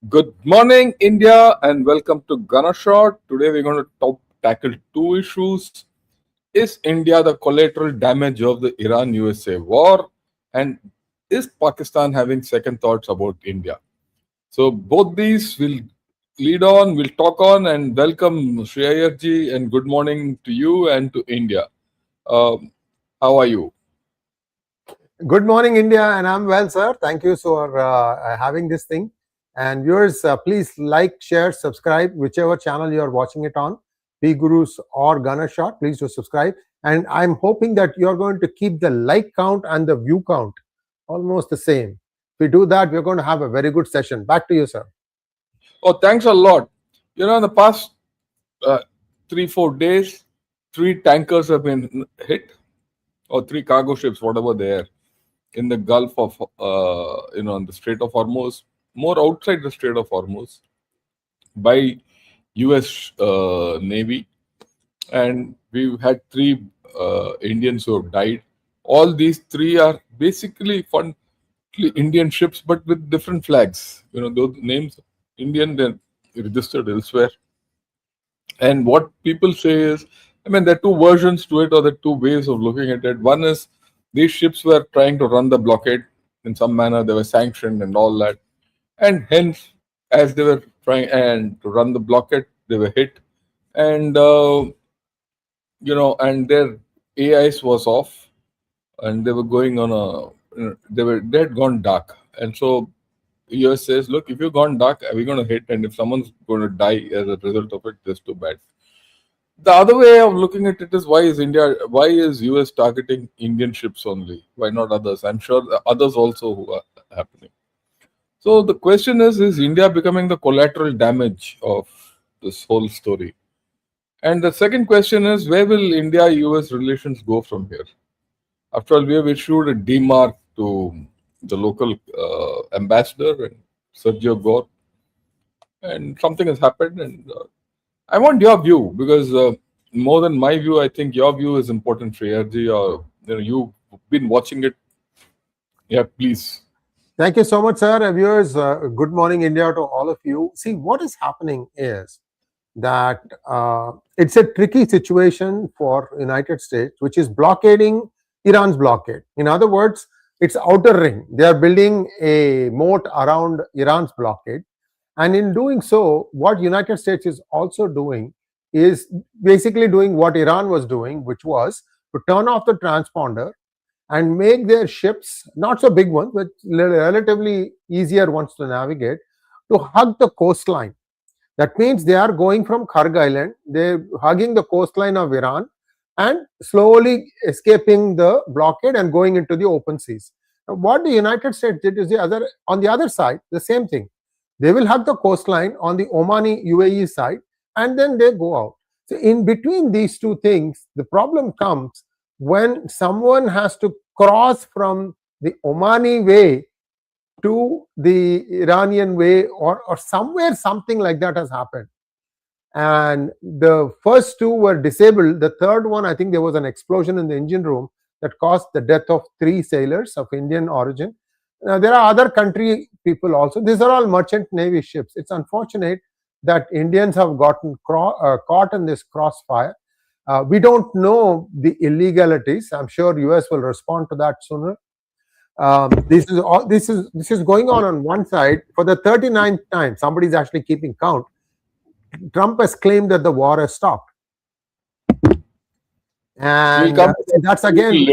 Good morning, India, and welcome to Gunnershot. Today we're going to tackle two issues. Is India the collateral damage of the Iran-USA war? And is Pakistan having second thoughts about India? So both these will lead on, we'll talk on, and welcome Sree Iyer ji, and good morning to you and to India. How are you? Good morning, India, and I'm well, sir. Thank you for having this thing. And viewers, please like, share, subscribe, whichever channel you are watching it on, P-Gurus or Gunnershot, please do subscribe. And I'm hoping that you're going to keep the like count and the view count almost the same. If we do that, we're going to have a very good session. Back to you, sir. Oh, thanks a lot. You know, in the past 3-4 days, 3 tankers have been hit, or 3 cargo ships, whatever they are, in the Gulf of, in the Strait of Hormuz, more outside the Strait of Hormuz, by US Navy. And we've had 3 Indians who have died. All these 3 are basically Indian ships, but with different flags. You know, those names Indian, they're registered elsewhere. And what people say is, I mean, there are 2 versions to it, or there are 2 ways of looking at it. One is these ships were trying to run the blockade in some manner. They were sanctioned and all that. And hence, as they were trying to run the blockade, they were hit. And, and their AIs was off. And they were going on they had gone dark. And so US says, look, if you've gone dark, we're going to hit. And if someone's going to die as a result of it, that's too bad. The other way of looking at it is, why is US targeting Indian ships only? Why not others? I'm sure others also who are happening. So the question is India becoming the collateral damage of this whole story? And the second question is, where will India-US relations go from here? After all, we have issued a demark to the local ambassador, and Sergio Gore, and something has happened. And I want your view, because more than my view, I think your view is important, Sree Iyer ji. You've been watching it. Yeah, please. Thank you so much, sir. Viewers, good morning, India, to all of you. See, what is happening is that it's a tricky situation for United States, which is blockading Iran's blockade. In other words, it's outer ring. They are building a moat around Iran's blockade. And in doing so, what United States is also doing is basically doing what Iran was doing, which was to turn off the transponder and make their ships, not so big ones, but relatively easier ones to navigate, to hug the coastline. That means they are going from Kharg Island, they're hugging the coastline of Iran and slowly escaping the blockade and going into the open seas. Now, what the United States did is on the other side, the same thing. They will hug the coastline on the Omani UAE side, and then they go out. So in between these 2 things, the problem comes when someone has to cross from the Omani way to the Iranian way, or somewhere something like that has happened. And the first 2 were disabled. The third one, I think there was an explosion in the engine room that caused the death of 3 sailors of Indian origin. There are other country people also. These are all merchant navy ships. It's unfortunate that Indians have gotten caught in this crossfire. We don't know the illegalities. I'm sure US will respond to that sooner. This is going on one side. For the 39th time, somebody's actually keeping count. Trump has claimed that the war has stopped. And that's again...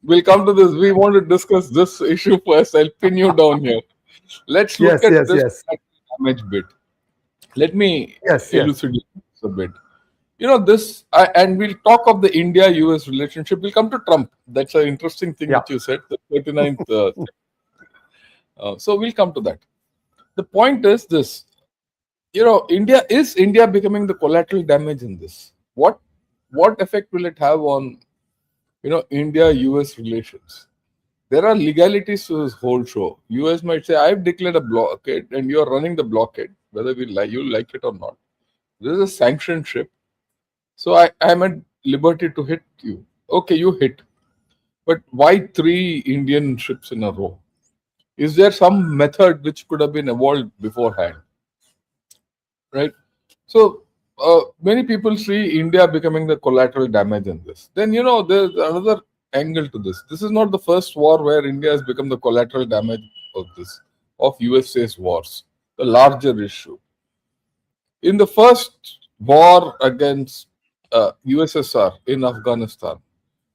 We'll come to this. We want to discuss this issue first. I'll pin you down here. Let's look at this damage bit. Let me elucidate this a bit. You know, this, and we'll talk of the India-US relationship. We'll come to Trump. That's an interesting thing that you said, the 39th. So we'll come to that. The point is this. You know, is India becoming the collateral damage in this? What effect will it have on, India-US relations? There are legalities to this whole show. US might say, I've declared a blockade and you're running the blockade, whether you like it or not. This is a sanctioned ship. So I'm at liberty to hit you. Okay, you hit. But why 3 Indian ships in a row? Is there some method which could have been evolved beforehand? Right? So many people see India becoming the collateral damage in this. Then there's another angle to this. This is not the first war where India has become the collateral damage of this, of USA's wars. The larger issue. In the first war against USSR in Afghanistan,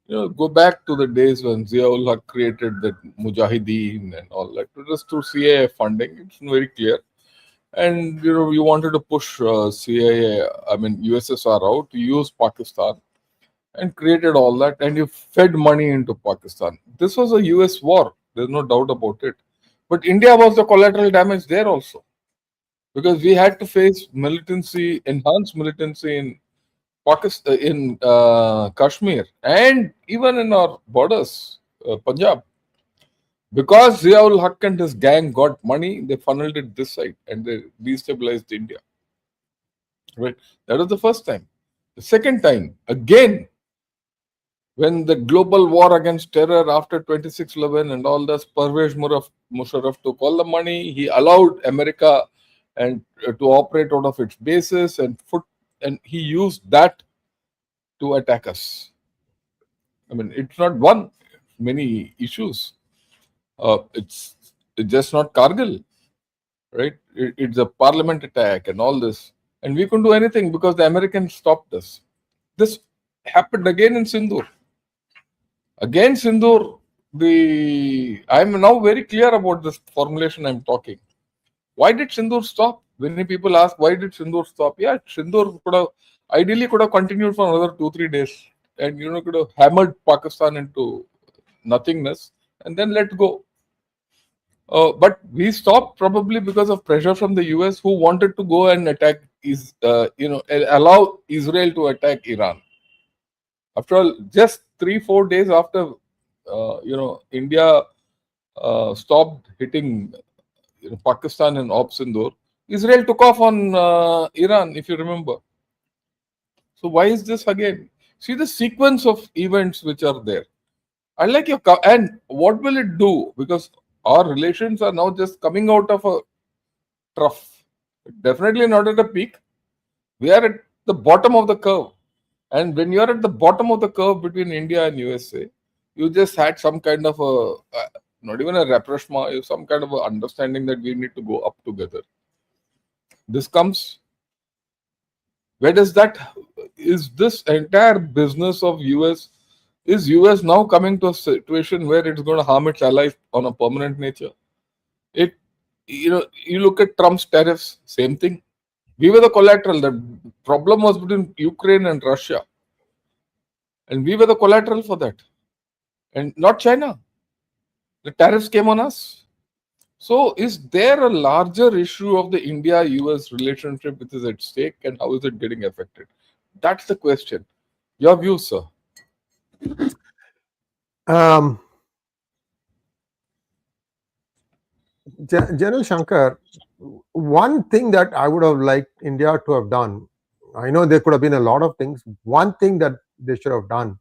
go back to the days when Zia-ul-Haq created the Mujahideen and all that. It was through CIA funding. It's very clear. And you wanted to push USSR out. You used Pakistan and created all that, and you fed money into Pakistan. This was a US war. There's no doubt about it. But India was the collateral damage there also, because we had to face militancy, enhanced militancy in Pakistan, in Kashmir, and even in our borders, Punjab. Because Zia-ul-Haq and his gang got money, they funneled it this side and they destabilized India. Right? That was the first time. The second time, again, when the global war against terror after 26/11 and all this, Pervez Musharraf took all the money. He allowed America and to operate out of its bases and he used that to attack us. It's not one, many issues. It's just not Kargil, right? It's a parliament attack and all this. And we couldn't do anything because the Americans stopped us. This happened again in Sindoor. Again, Sindoor, I'm now very clear about this formulation I'm talking. Why did Sindoor stop? Many people ask, why did Sindoor stop? Yeah, Sindoor ideally could have continued for another 2-3 days and could have hammered Pakistan into nothingness and then let go. But we stopped probably because of pressure from the US, who wanted to go and attack, allow Israel to attack Iran. After all, just 3-4 days after, India stopped hitting Pakistan and Op Sindoor, Israel took off on Iran, if you remember. So why is this again? See the sequence of events which are there. I like your and what will it do? Because our relations are now just coming out of a trough. Definitely not at a peak. We are at the bottom of the curve. And when you are at the bottom of the curve between India and USA, you just had some kind of not even a rapprochement, some kind of understanding that we need to go up together. This comes. Where does that? Is this entire business of US? Is US now coming to a situation where it's going to harm its allies on a permanent nature? You look at Trump's tariffs, same thing. We were the collateral. The problem was between Ukraine and Russia. And we were the collateral for that. And not China. The tariffs came on us. So is there a larger issue of the India-US relationship which is at stake, and how is it getting affected? That's the question. Your view, sir? General Shankar, one thing that I would have liked India to have done, I know there could have been a lot of things. One thing that they should have done,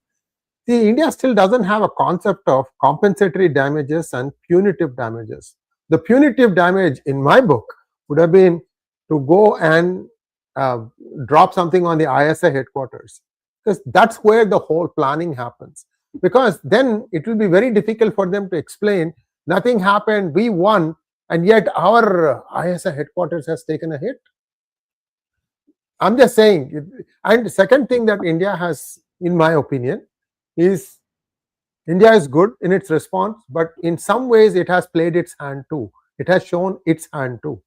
see, India still doesn't have a concept of compensatory damages and punitive damages. The punitive damage in my book would have been to go and drop something on the ISI headquarters, because that's where the whole planning happens. Because then it will be very difficult for them to explain nothing happened, we won, and yet our ISI headquarters has taken a hit. I'm just saying. And the second thing that India has, in my opinion, is India is good in its response, but in some ways it has played its hand too. It has shown its hand too.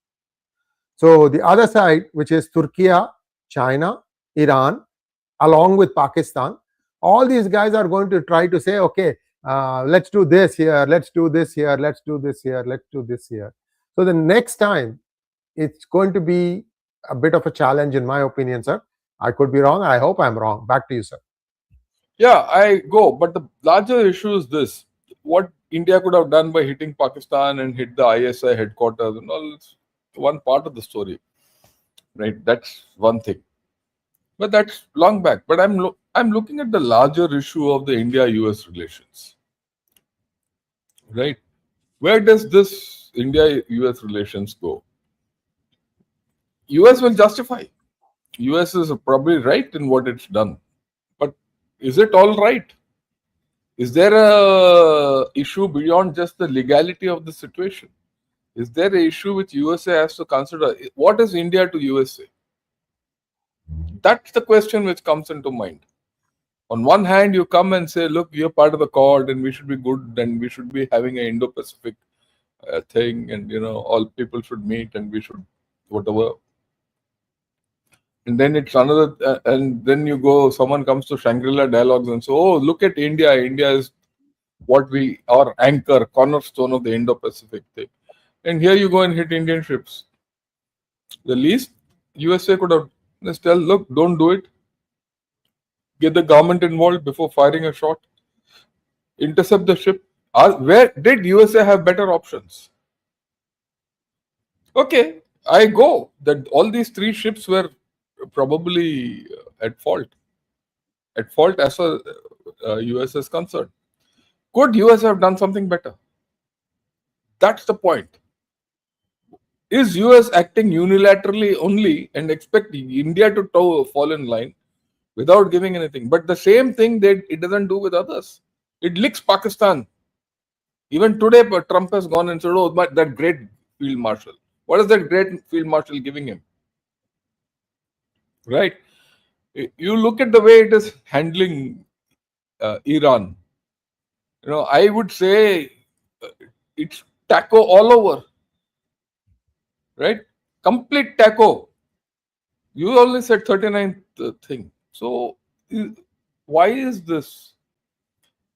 So the other side, which is Turkey, China, Iran, along with Pakistan, all these guys are going to try to say, okay, let's do this here, let's do this here, let's do this here, let's do this here. So the next time, it's going to be a bit of a challenge, in my opinion, sir. I could be wrong. I hope I'm wrong. Back to you, sir. Yeah, I go. But the larger issue is this. What India could have done by hitting Pakistan and hit the ISI headquarters and all, it's one part of the story. Right? That's one thing. But that's long back. But I'm looking at the larger issue of the India-US relations. Right? Where does this India-US relations go? US will justify. US is probably right in what it's done. But is it all right? Is there a issue beyond just the legality of the situation? Is there an issue which USA has to consider? What is India to USA? That's the question which comes into mind. On one hand, you come and say, look, you're part of the Quad and we should be good and we should be having an Indo-Pacific thing, and all people should meet and we should whatever. And then it's another, and then you go, someone comes to Shangri-La dialogues and say, oh, look at India. India is our anchor, cornerstone of the Indo-Pacific thing. And here you go and hit Indian ships. The least USA could have just tell, look, don't do it. Get the government involved before firing a shot. Intercept the ship. Where did USA have better options? Okay, I go that all these three ships were probably at fault. At fault as far as US is concerned. Could US have done something better? That's the point. Is US acting unilaterally only and expect India to fall in line without giving anything? But the same thing it doesn't do with others. It licks Pakistan. Even today, Trump has gone and said, oh, that great field marshal. What is that great field marshal giving him? Right? You look at the way it is handling Iran. I would say it's taco all over. Right? Complete taco. You only said 39th thing. So why is this?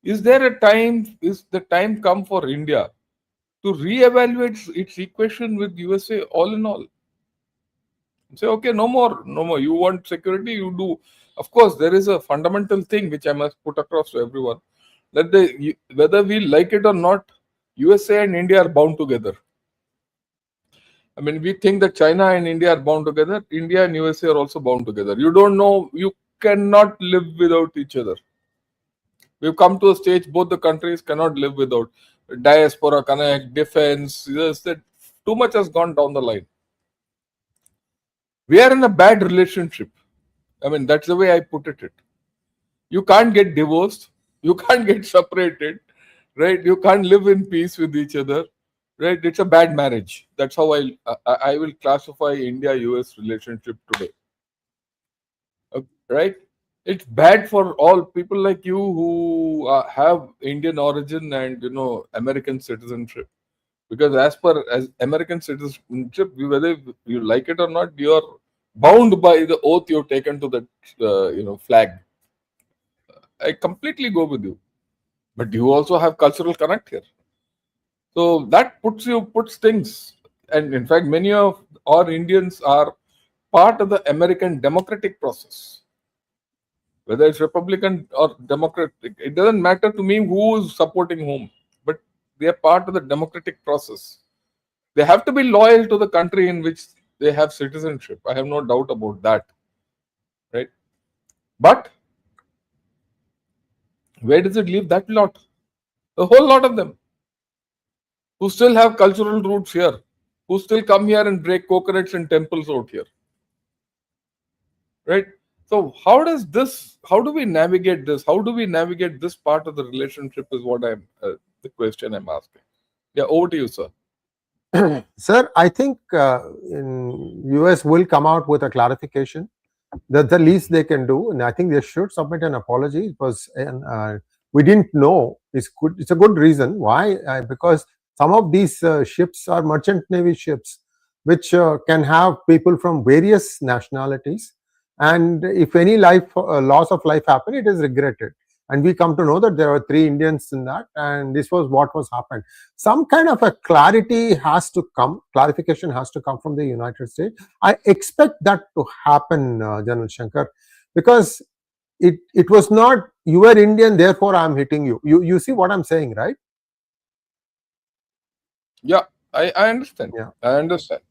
Is there a time? Is the time come for India to reevaluate its equation with USA all in all? Say, okay, no more. You want security, you do. Of course, there is a fundamental thing which I must put across to everyone, that whether we like it or not, USA and India are bound together. I mean, we think that China and India are bound together. India and USA are also bound together. You don't know, you cannot live without each other. We've come to a stage, both the countries cannot live without. Diaspora connect, defense, too much has gone down the line. We are in a bad relationship. I mean, that's the way I put it. You can't get divorced. You can't get separated. Right? You can't live in peace with each other. Right? It's a bad marriage. That's how I will classify India-US relationship today. Right? It's bad for all people like you who have Indian origin and American citizenship, because as American citizenship, whether you like it or not, you are bound by the oath you've taken to that flag. I completely go with you, but you also have cultural connect here, so that puts things. And in fact, many of our Indians are part of the American democratic process. Whether it's Republican or Democratic, it doesn't matter to me who is supporting whom, but they are part of the democratic process. They have to be loyal to the country in which they have citizenship. I have no doubt about that. Right? But where does it leave that lot? A whole lot of them who still have cultural roots here, who still come here and break coconuts in temples out here. Right? So how do we navigate this? How do we navigate this part of the relationship is what the question I'm asking. Yeah, over to you, sir. Sir, I think in US will come out with a clarification. That's the least they can do, and I think they should submit an apology. It was we didn't know. It's good. It's a good reason why, because some of these ships are merchant navy ships, which can have people from various nationalities, and if any loss of life happen, it is regretted. And we come to know that there are 3 Indians in that, and this was what was happened. Some kind of a clarification has to come from the United States. I expect that to happen, General Shankar, because it was not you are Indian, therefore I am hitting you. You see what I'm saying, right? Yeah, I understand. Yeah. I understand.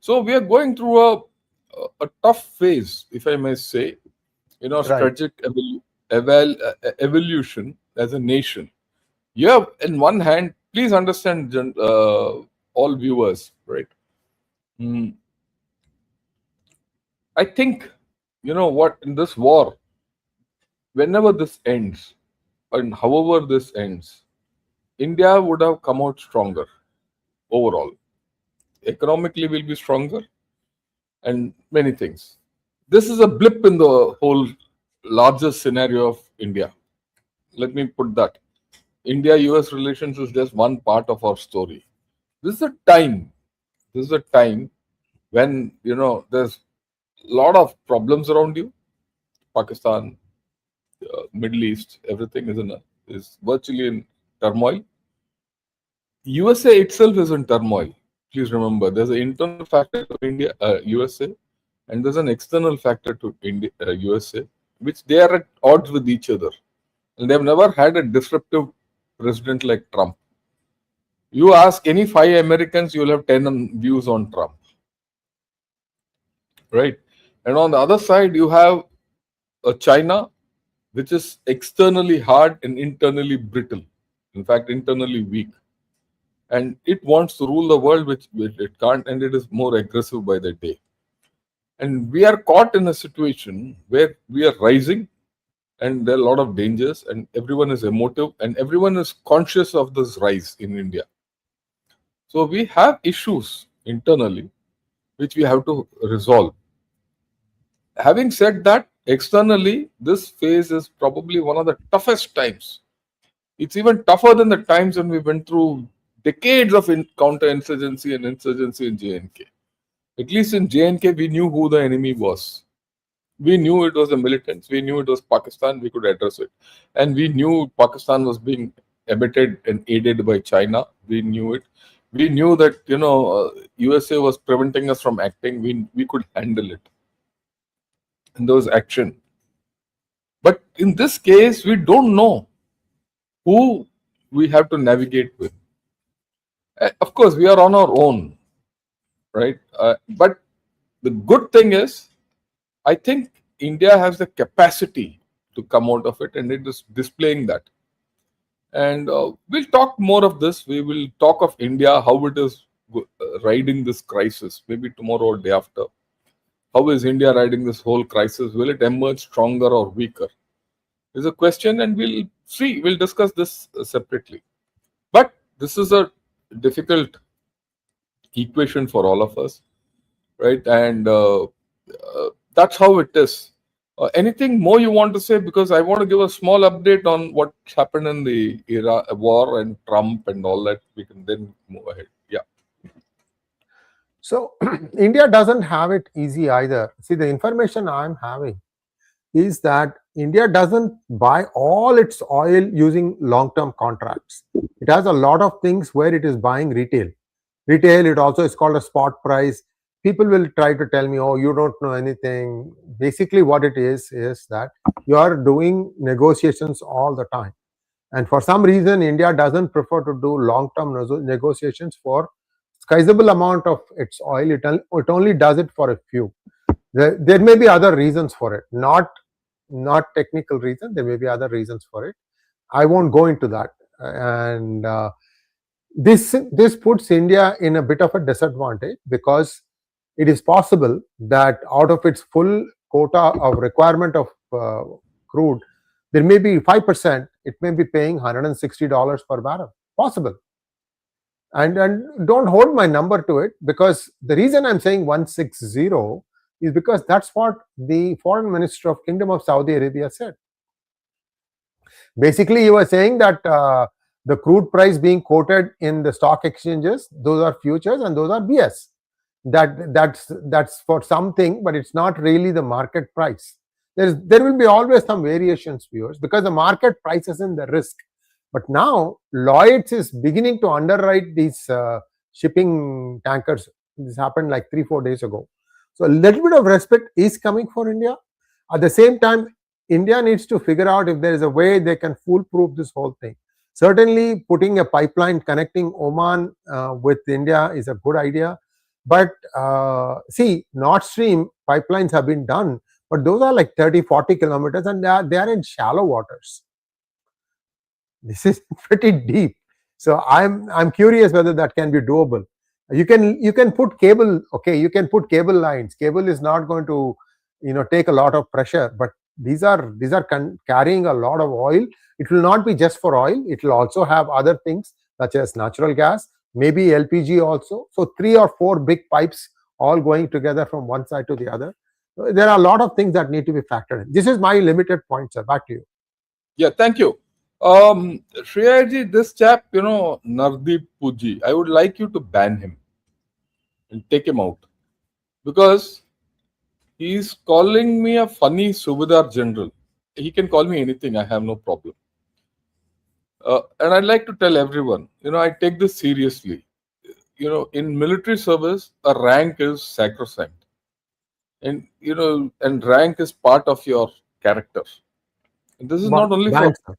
So we are going through a tough phase, if I may say, strategic evolution as a nation. You have, in one hand, please understand, all viewers, right? Mm, I think, you know what, in this war, whenever this ends, and however this ends, India would have come out stronger overall. Economically, will be stronger, and many things. This is a blip in the whole larger scenario of India. Let me put that. India-US relations is just one part of our story. This is a time. This is a time when, you know, there's a lot of problems around you. Pakistan, Middle East, everything is virtually in turmoil. USA itself is in turmoil. Please remember, there's an internal factor to India, USA, and there's an external factor to India, USA, which they are at odds with each other. And they've never had a disruptive president like Trump. You ask any 5 Americans, you'll have 10 views on Trump, right? And on the other side, you have a China, which is externally hard and internally brittle. In fact, internally weak. And it wants to rule the world, which it can't, and it is more aggressive by the day. And we are caught in a situation where we are rising, and there are a lot of dangers, and everyone is emotive, and everyone is conscious of this rise in India. So we have issues internally which we have to resolve. Having said that, externally, this phase is probably one of the toughest times. It's even tougher than the times when we went through decades of counter-insurgency and insurgency in J&K. At least in J&K, we knew who the enemy was. We knew it was the militants. We knew it was Pakistan. We could address it. And we knew Pakistan was being abetted and aided by China. We knew it. We knew that, you know, USA was preventing us from acting. We could handle it. And there was action. But in this case, we don't know who we have to navigate with. Of course, we are on our own, right? But the good thing is, I think India has the capacity to come out of it, and it is displaying that. And we'll talk more of this. We will talk of India, how it is riding this crisis, maybe tomorrow or day after. How is India riding this whole crisis? Will it emerge stronger or weaker? Is a question, and we'll see. We'll discuss this separately. But this is a difficult equation for all of us, right? And that's how it is. Anything more you want to say? Because I want to give a small update on what's happened in the Iraq war and Trump and all that. We can then move ahead. Yeah. So India doesn't have it easy either. See, the information I'm having is that India doesn't buy all its oil using long-term contracts. It has a lot of things where it is buying retail. It also is called a spot price. People will try to tell me, oh, you don't know anything. Basically, what it is that you are doing negotiations all the time. And for some reason, India doesn't prefer to do long-term negotiations for sizable amount of its oil. It only does it for a few. There may be other reasons for it, not technical reasons. There may be other reasons for it. I won't go into that. And this puts India in a bit of a disadvantage, because it is possible that out of its full quota of requirement of crude, there may be 5%, it may be paying $160 per barrel. Possible. And don't hold my number to it, because the reason I'm saying 160 is because that's what the foreign minister of Kingdom of Saudi Arabia said. Basically, he was saying that the crude price being quoted in the stock exchanges, those are futures and those are BS. That's for something, but it's not really the market price. There will be always some variations, viewers, because the market price is in the risk. But now Lloyd's is beginning to underwrite these shipping tankers. This happened like 3-4 days ago. So a little bit of respect is coming for India. At the same time, India needs to figure out if there is a way they can foolproof this whole thing. Certainly, putting a pipeline connecting Oman with India is a good idea. But see, Nord Stream pipelines have been done, but those are like 30-40 kilometers, and they are in shallow waters. This is pretty deep. So I'm curious whether that can be doable. You can put cable, okay, you can put cable lines. Cable is not going to take a lot of pressure, but these are carrying a lot of oil. It will not be just for oil, it will also have other things such as natural gas, maybe LPG also. So 3 or 4 big pipes all going together from one side to the other. There are a lot of things that need to be factored in. This is my limited point, sir. Back to you. Yeah, thank you. Sree Iyer, this chap, 𝗟𝗡𝗞𝗦, I would like you to ban him and take him out, because he's calling me a funny Subedar general. He can call me anything, I have no problem. And I'd like to tell everyone, I take this seriously. In military service, a rank is sacrosanct. And, and rank is part of your character. And this is not only Thanks, sir.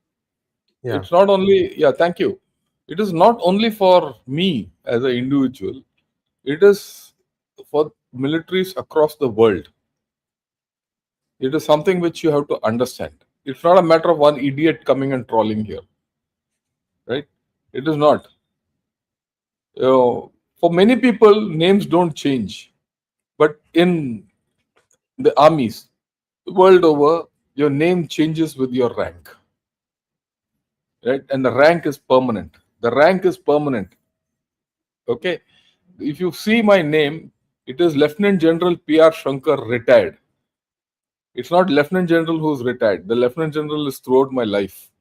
Yeah. It's not only, thank you. It is not only for me as an individual, it is for militaries across the world. It is something which you have to understand. It's not a matter of one idiot coming and trolling here, right? It is not. For many people, names don't change. But in the armies, the world over, your name changes with your rank. Right? And the rank is permanent. The rank is permanent. Okay? If you see my name, it is Lieutenant General P.R. Shankar, retired. It's not Lieutenant General who's retired. The Lieutenant General is throughout my life.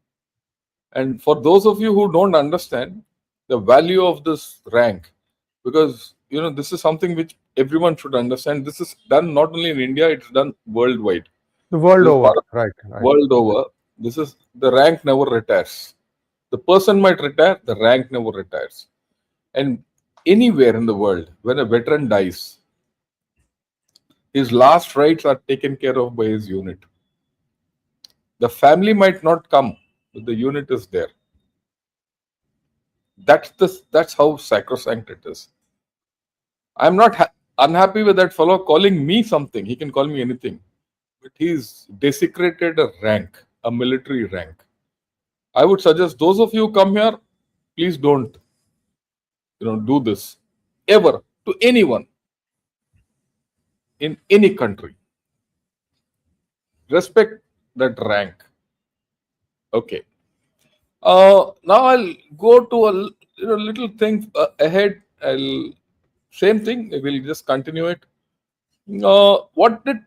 And for those of you who don't understand the value of this rank, because this is something which everyone should understand. This is done not only in India, it's done worldwide. The world over, right. World over. This is, the rank never retires. The person might retire, the rank never retires. And anywhere in the world, when a veteran dies, his last rites are taken care of by his unit. The family might not come, but the unit is there. That's how sacrosanct it is. I'm not unhappy with that fellow calling me something. He can call me anything. But he's desecrated a rank, a military rank. I would suggest those of you who come here, please don't do this ever to anyone in any country. Respect that rank. Okay. Now I'll go to a little thing ahead. Same thing. We'll just continue it. What did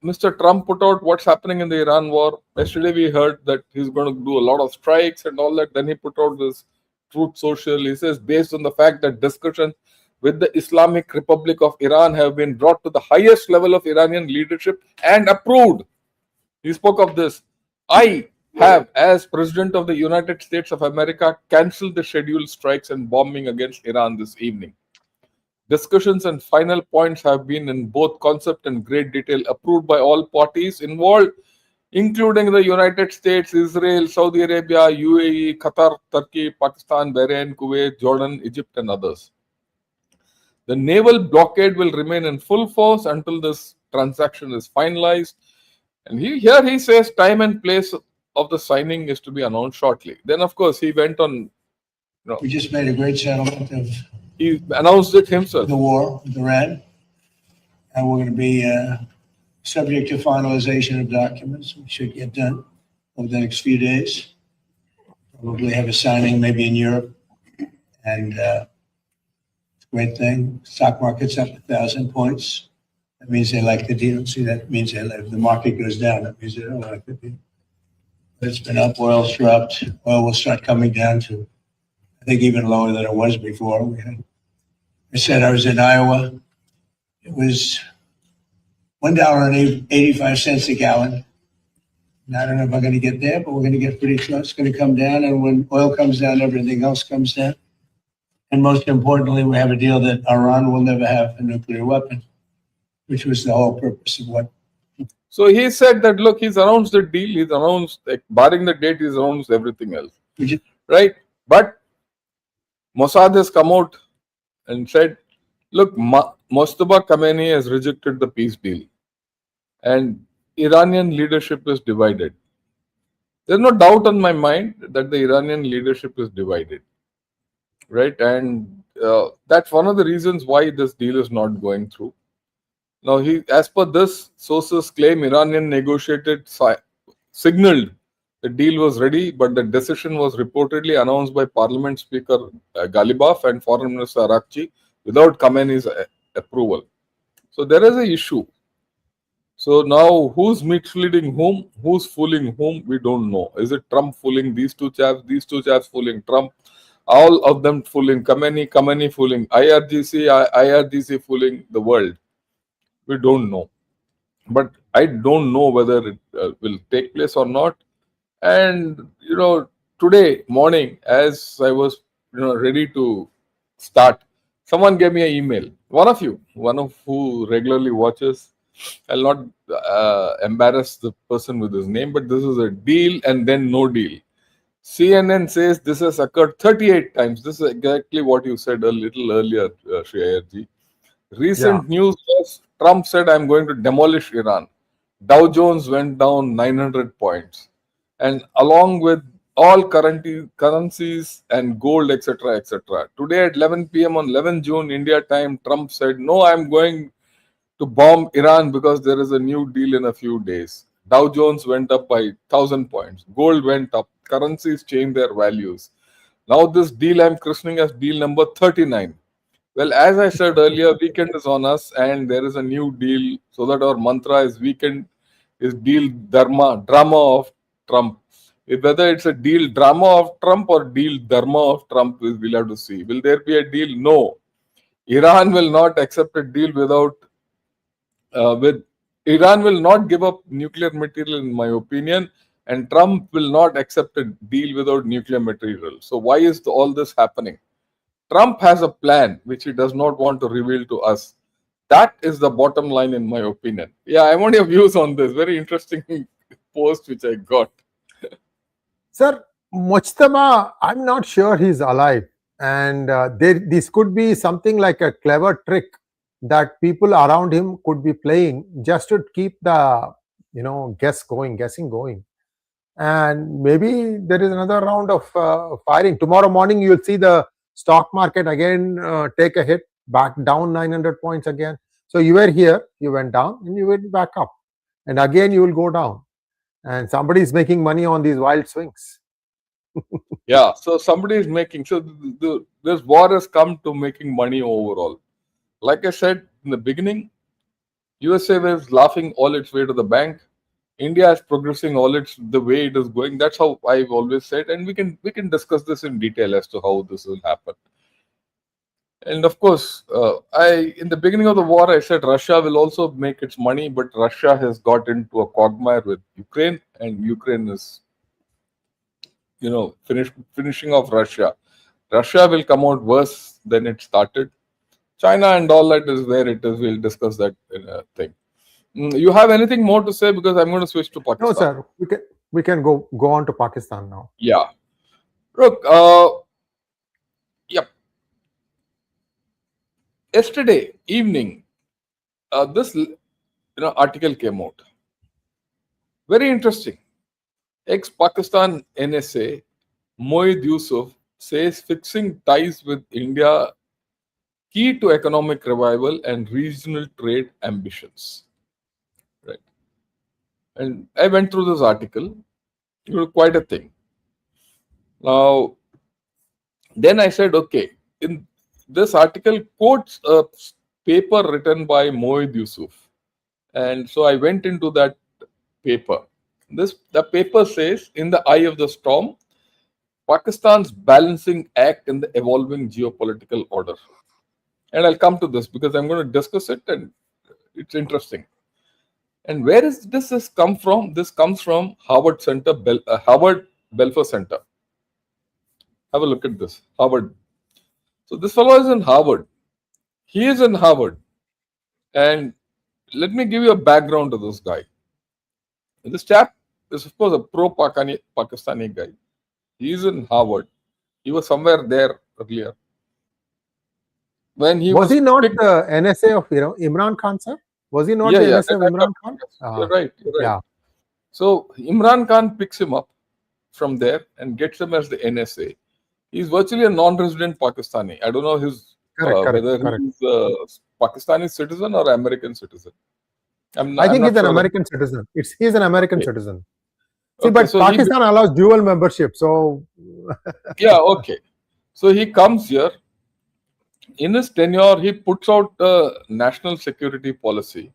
Mr. Trump put out? What's happening in the Iran war? Yesterday we heard that he's going to do a lot of strikes and all that. Then he put out this Truth Social. He says, based on the fact that discussions with the Islamic Republic of Iran have been brought to the highest level of Iranian leadership and approved. He spoke of this. I have, as President of the United States of America, cancelled the scheduled strikes and bombing against Iran this evening. Discussions and final points have been in both concept and great detail approved by all parties involved, including the United States, Israel, Saudi Arabia, UAE, Qatar, Turkey, Pakistan, Bahrain, Kuwait, Jordan, Egypt, and others. The naval blockade will remain in full force until this transaction is finalized. And here he says time and place of the signing is to be announced shortly. Then, of course, he went on. We just made a great settlement of He announced it himself. the war with Iran, and we're going to be subject to finalization of documents. We should get done over the next few days. Probably have a signing maybe in Europe, and it's a great thing. Stock market's up 1,000 points. That means they like the deal. See, that means if the market goes down, that means they don't like the deal. But it's been up. Oil's dropped. Oil will start coming down to, I think, even lower than it was before. I said I was in Iowa. It was $1.85 a gallon. And I don't know if I'm going to get there, but we're going to get pretty close. It's going to come down, and when oil comes down, everything else comes down. And most importantly, we have a deal that Iran will never have a nuclear weapon, which was the whole purpose of what. So he said that, look, he's announced the deal. He's announced, barring the date, he's announced everything else. Right? But Mossad has come out and said, look, Mujtaba Khamenei has rejected the peace deal. And Iranian leadership is divided. There's no doubt on my mind that the Iranian leadership is divided. right? And that's one of the reasons why this deal is not going through. Now, as per this, sources claim Iranian signaled the deal was ready, but the decision was reportedly announced by Parliament Speaker Ghalibaf and Foreign Minister Arakchi without Khamenei's approval. So there is an issue. So now, who's misleading whom? Who's fooling whom? We don't know. Is it Trump fooling these two chaps? These two chaps fooling Trump? All of them fooling Khamenei, Khamenei fooling IRGC fooling the world? We don't know. But I don't know whether it will take place or not. And today morning, as I was ready to start, someone gave me an email. One of who regularly watches. I'll not embarrass the person with his name, but this is a deal and then no deal. CNN says this has occurred 38 times. This is exactly what you said a little earlier, Sree Iyer. Recent news was Trump said, I'm going to demolish Iran. Dow Jones went down 900 points. And along with all currencies and gold, etc., etc. Today at 11 p.m. on 11 June, India time, Trump said, no, I'm going to bomb Iran because there is a new deal in a few days. Dow Jones went up by 1,000 points. Gold went up. Currencies changed their values. Now this deal I'm christening as deal number 39. Well, as I said earlier, weekend is on us and there is a new deal. So that our mantra is weekend is deal drama of Trump. Whether it's a deal drama of Trump or deal dharma of Trump, we'll have to see. Will there be a deal? No. Iran will not accept a deal with Iran will not give up nuclear material, in my opinion, and Trump will not accept a deal without nuclear material. So why is all this happening? Trump has a plan which he does not want to reveal to us. That is the bottom line, in my opinion. Yeah, I want your views on this. Very interesting post which I got. Sir, Mujtaba, I'm not sure he's alive. And this could be something like a clever trick that people around him could be playing just to keep the guessing going. And maybe there is another round of firing. Tomorrow morning, you'll see the stock market again take a hit, back down 900 points again. So you were here, you went down, and you went back up. And again, you will go down. And somebody is making money on these wild swings. Yeah, so somebody is making, so this war has come to making money overall. Like I said in the beginning, USA was laughing all its way to the bank. India is progressing the way it is going. That's how I've always said, and we can discuss this in detail as to how this will happen. And of course, in the beginning of the war, I said Russia will also make its money, but Russia has got into a quagmire with Ukraine, and Ukraine is, finishing off Russia. Russia will come out worse than it started. China and all that is where it is. We'll discuss that in a thing. You have anything more to say? Because I'm going to switch to Pakistan. No, sir. We can go on to Pakistan now. Yeah. Look, yep. Yesterday evening, this article came out. Very interesting. Ex-Pakistan NSA Moid Yusuf says fixing ties with India key to economic revival and regional trade ambitions. Right. And I went through this article. It was quite a thing. Now, then I said, okay, in this article quotes a paper written by Moid Yusuf. And so I went into that paper. The paper says, in the eye of the storm, Pakistan's balancing act in the evolving geopolitical order. And I'll come to this because I'm going to discuss it and it's interesting. And where is this has come from? This comes from Harvard Belfer Center. Have a look at this. Harvard. So this fellow is in Harvard. He is in Harvard. And let me give you a background to this guy. This chap is, of course, a pro-Pakistani guy. He is in Harvard. He was somewhere there earlier. When was he not the NSA of Imran Khan, sir? Was he not the NSA of Imran Khan? You're right. Yeah. So Imran Khan picks him up from there and gets him as the NSA. He's virtually a non-resident Pakistani. I don't know whether Correct. he's a Pakistani citizen or American citizen. I I'm think not he's an sure. American citizen. He's an American Okay. citizen. See, Okay, but so Pakistan allows dual membership, so yeah, okay. So he comes here. In his tenure, he puts out a national security policy.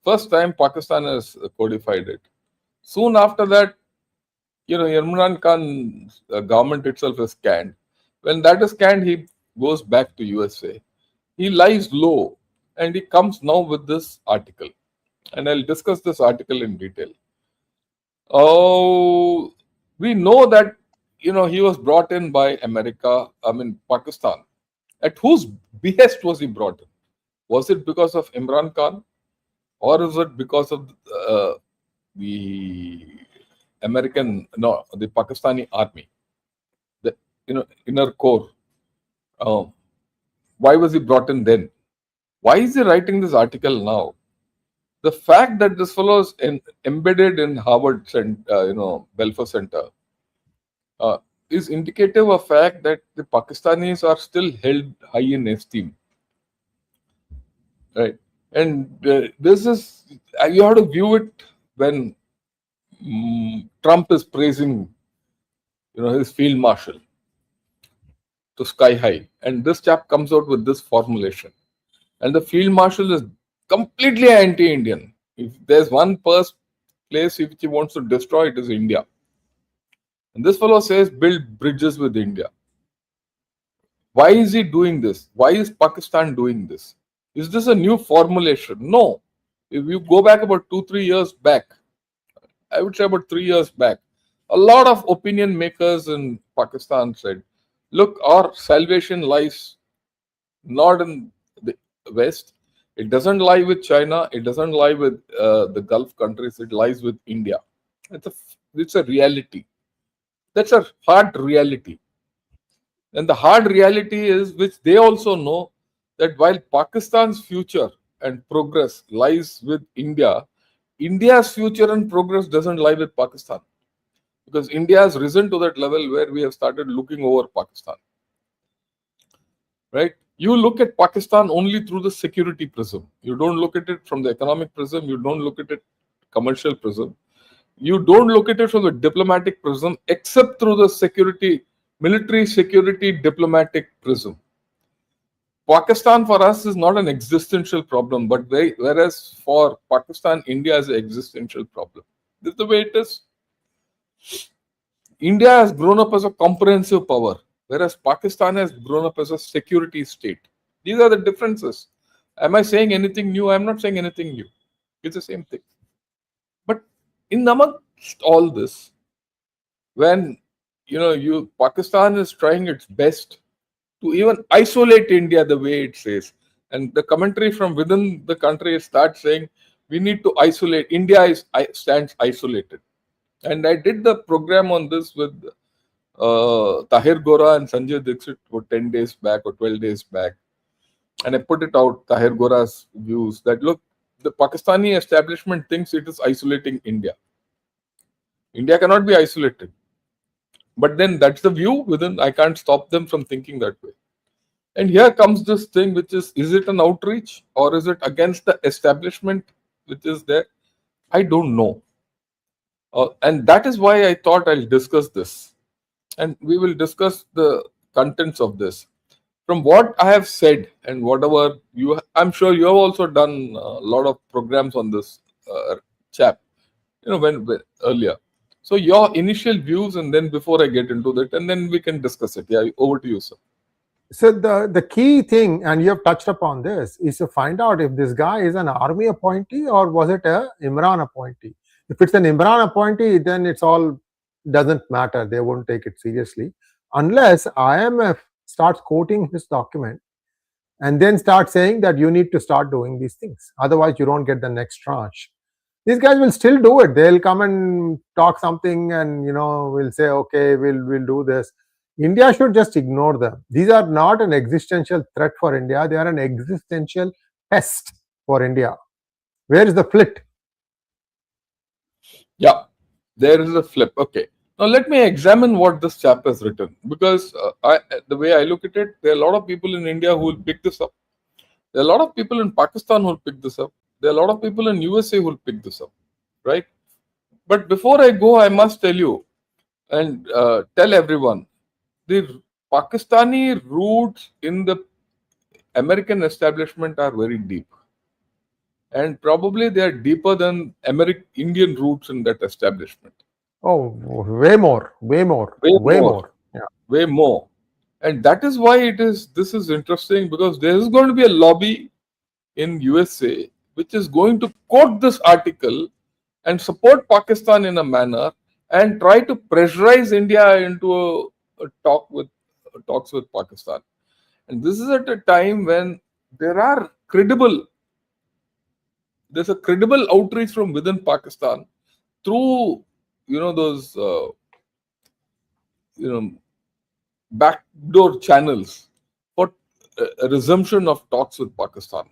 First time Pakistan has codified it. Soon after that, Imran Khan's government itself is canned. When that is canned, he goes back to USA. He lies low, and he comes now with this article. And I'll discuss this article in detail. Oh, we know that he was brought in by Pakistan. At whose behest was he brought in? Was it because of Imran Khan, or is it because of the the Pakistani army, the inner core? Why was he brought in then? Why is he writing this article now? The fact that this fellow is embedded in Harvard, Belfer Center, is indicative of fact that the Pakistanis are still held high in esteem, right? And this is you have to view it when Trump is praising, his field marshal to sky high, and this chap comes out with this formulation, and the field marshal is completely anti-Indian. If there's one place which he wants to destroy, it is India. And this fellow says build bridges with India. Why is he doing this? Why is Pakistan doing this? Is this a new formulation? No. If you go back about 2-3 years back, I would say about 3 years back, a lot of opinion makers in Pakistan said, look, our salvation lies not in the West. It doesn't lie with China. It doesn't lie with the Gulf countries. It lies with India. It's a reality. That's a hard reality. And the hard reality is, which they also know, that while Pakistan's future and progress lies with India, India's future and progress doesn't lie with Pakistan. Because India has risen to that level where we have started looking over Pakistan. Right? You look at Pakistan only through the security prism. You don't look at it from the economic prism. You don't look at it commercial prism. You don't look at it from the diplomatic prism, except through the military security diplomatic prism. Pakistan for us is not an existential problem, but whereas for Pakistan, India is an existential problem. This is the way it is. India has grown up as a comprehensive power, whereas Pakistan has grown up as a security state. These are the differences. Am I saying anything new? I'm not saying anything new. It's the same thing. But in amongst all this, when Pakistan is trying its best to even isolate India the way it says, and the commentary from within the country starts saying we need to isolate. India stands isolated. And I did the program on this with Tahir Gora and Sanjay Dixit for 10 days back or 12 days back. And I put it out, Tahir Gora's views, that look, the Pakistani establishment thinks it is isolating India. India cannot be isolated. But then that's the view within. I can't stop them from thinking that way. And here comes this thing, which is it an outreach or is it against the establishment which is there? I don't know. And that is why I thought I'll discuss this. And we will discuss the contents of this. From what I have said and whatever I'm sure you have also done a lot of programs on this chap, when earlier. So your initial views, and then before I get into that, and then we can discuss it. Yeah, over to you, sir. So the key thing, and you have touched upon this, is to find out if this guy is an army appointee or was it a Imran appointee. If it's an Imran appointee, then it's all doesn't matter. They won't take it seriously unless IMF starts quoting his document and then start saying that you need to start doing these things. Otherwise, you don't get the next tranche. These guys will still do it. They'll come and talk something and we'll say, okay, we'll do this. India should just ignore them. These are not an existential threat for India. They are an existential pest for India. Where is the flit? Yeah, there is a flip. Okay. Now let me examine what this chap has written, because the way I look at it, there are a lot of people in India who will pick this up. There are a lot of people in Pakistan who will pick this up. There are a lot of people in USA who will pick this up, right? But before I go, I must tell you and tell everyone, the Pakistani roots in the American establishment are very deep. And probably they are deeper than Indian roots in that establishment. Oh, way more, way more, Way way more. more. Yeah. Way more. And that is why this is interesting, because there is going to be a lobby in USA which is going to quote this article and support Pakistan in a manner and try to pressurize India into a talks with Pakistan. And this is at a time when there's a credible outreach from within Pakistan through those backdoor channels for a resumption of talks with Pakistan.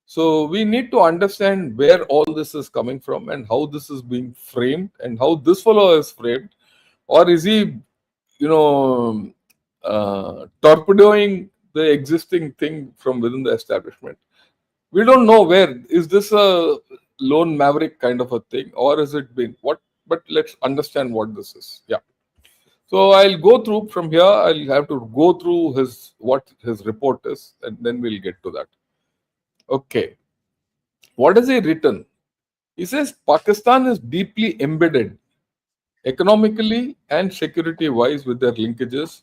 So we need to understand where all this is coming from and how this is being framed and how this fellow is framed, or is he torpedoing the existing thing from within the establishment. We don't know where. Is this a lone maverick kind of a thing, or has it been what? But let's understand what this is. Yeah. So I'll go through from here. I'll have to go through what his report is, and then we'll get to that. Okay. What has he written? He says Pakistan is deeply embedded economically and security-wise with their linkages,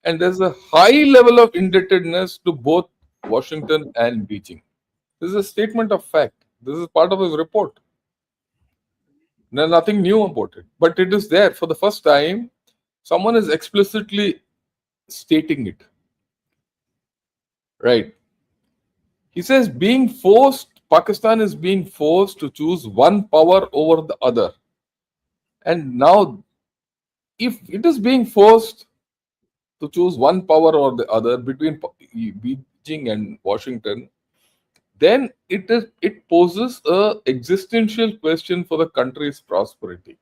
and there's a high level of indebtedness to both Washington and Beijing. This is a statement of fact. This is part of his report. There's nothing new about it, but it is there. For the first time, someone is explicitly stating it. Right. He says Pakistan is being forced to choose one power over the other. And now, if it is being forced to choose one power or the other between Beijing and Washington, then it poses an existential question for the country's prosperity,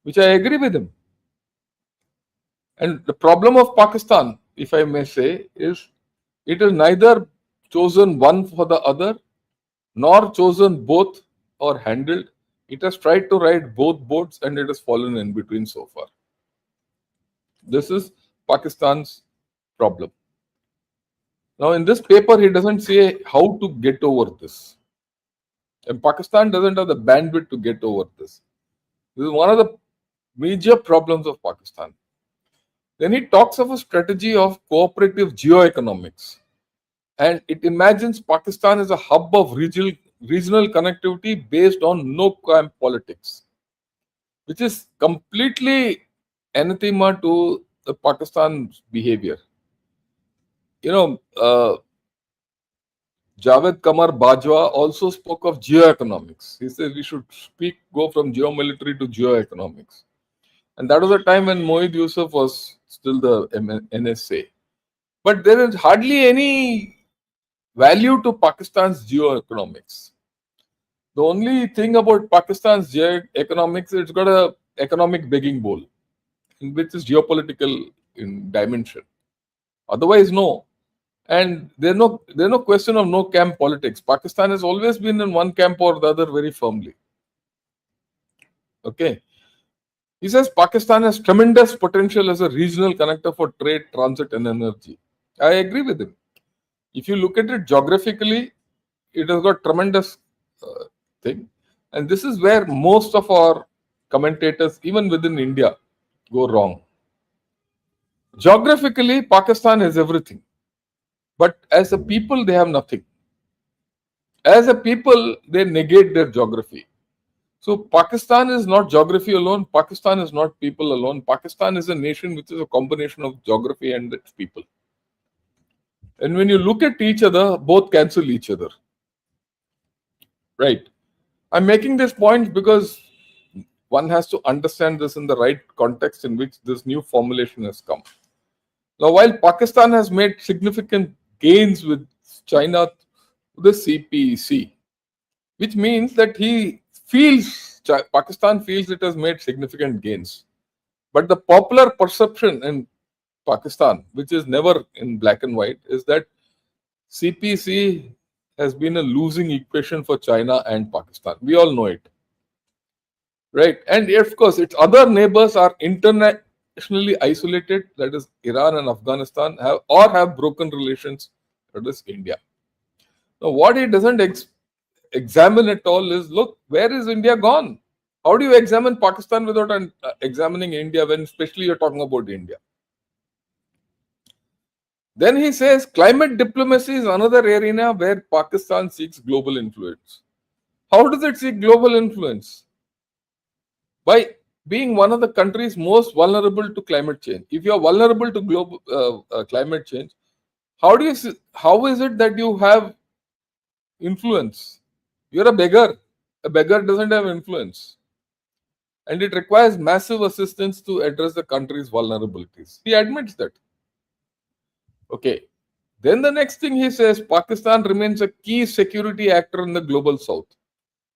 which I agree with him. And the problem of Pakistan, if I may say, is it has neither chosen one for the other, nor chosen both or handled. It has tried to ride both boats and it has fallen in between so far. This is Pakistan's problem. Now, in this paper, he doesn't say how to get over this. And Pakistan doesn't have the bandwidth to get over this. This is one of the major problems of Pakistan. Then he talks of a strategy of cooperative geoeconomics. And it imagines Pakistan as a hub of regional connectivity based on no-camp politics, which is completely anathema to the Pakistan's behavior. 𝗤𝗽𝗻𝗄𝗏 also spoke of geoeconomics. He says we should go from geomilitary to geoeconomics. And that was a time when Moid Yusuf was still the NSA. But there is hardly any value to Pakistan's geoeconomics. The only thing about Pakistan's geoeconomics, it's got an economic begging bowl, which is geopolitical in dimension. Otherwise, no. And there's no question of no camp politics. Pakistan has always been in one camp or the other very firmly. Okay. He says Pakistan has tremendous potential as a regional connector for trade, transit, and energy. I agree with him. If you look at it geographically, it has got tremendous thing. And this is where most of our commentators, even within India, go wrong. Geographically, Pakistan has everything. But as a people, they have nothing. As a people, they negate their geography. So Pakistan is not geography alone. Pakistan is not people alone. Pakistan is a nation which is a combination of geography and its people. And when you look at each other, both cancel each other. Right. I'm making this point because one has to understand this in the right context in which this new formulation has come. Now, while Pakistan has made significant gains with China, the CPEC, which means that he Pakistan feels it has made significant gains. But the popular perception in Pakistan, which is never in black and white, is that CPC has been a losing equation for China and Pakistan. We all know it. Right? And of course, its other neighbors are internationally isolated, that is Iran and Afghanistan, have broken relations, that is India. Now, what he doesn't examine at all is, look, where is India gone? How do you examine Pakistan without examining India, when especially you're talking about India? Then he says climate diplomacy is another arena where Pakistan seeks global influence. How does it seek global influence? By being one of the countries most vulnerable to climate change. If you are vulnerable to global climate change, how is it that you have influence? You're a beggar. A beggar doesn't have influence. And it requires massive assistance to address the country's vulnerabilities. He admits that. Okay. Then the next thing he says, Pakistan remains a key security actor in the global south.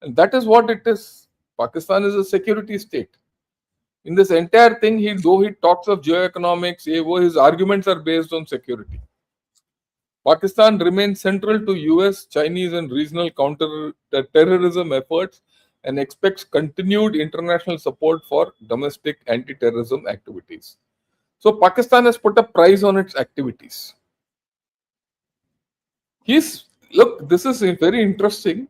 And that is what it is. Pakistan is a security state. In this entire thing, though he talks of geoeconomics, his arguments are based on security. Pakistan remains central to US, Chinese and regional counter-terrorism efforts and expects continued international support for domestic anti-terrorism activities. So Pakistan has put a price on its activities. Look, this is very interesting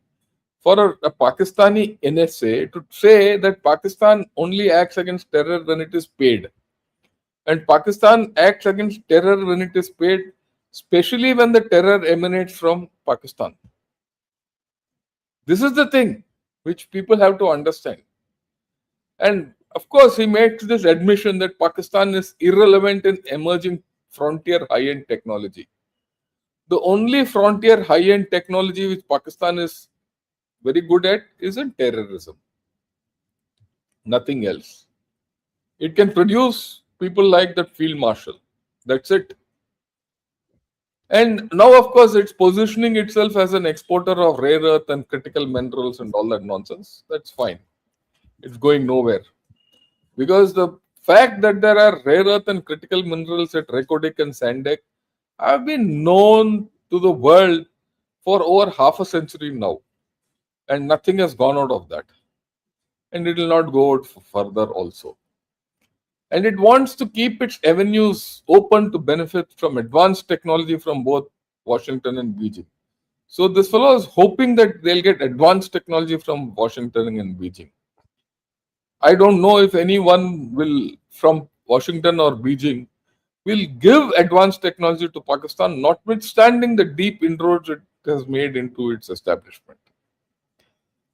for a Pakistani NSA to say that Pakistan only acts against terror when it is paid. And Pakistan acts against terror when it is paid, especially when the terror emanates from Pakistan. This is the thing which people have to understand. And of course, he makes this admission that Pakistan is irrelevant in emerging frontier high-end technology. The only frontier high-end technology which Pakistan is very good at is in terrorism. Nothing else. It can produce people like that field marshal. That's it. And now, of course, it's positioning itself as an exporter of rare earth and critical minerals and all that nonsense. That's fine. It's going nowhere. Because the fact that there are rare earth and critical minerals at 𝗥𝗘𝗙𝗘𝗥𝗡 and Sandek have been known to the world for over half a century now. And nothing has gone out of that. And it will not go out further also. And it wants to keep its avenues open to benefit from advanced technology from both Washington and Beijing. So this fellow is hoping that they'll get advanced technology from Washington and Beijing. I don't know if anyone from Washington or Beijing will give advanced technology to Pakistan, notwithstanding the deep inroads it has made into its establishment.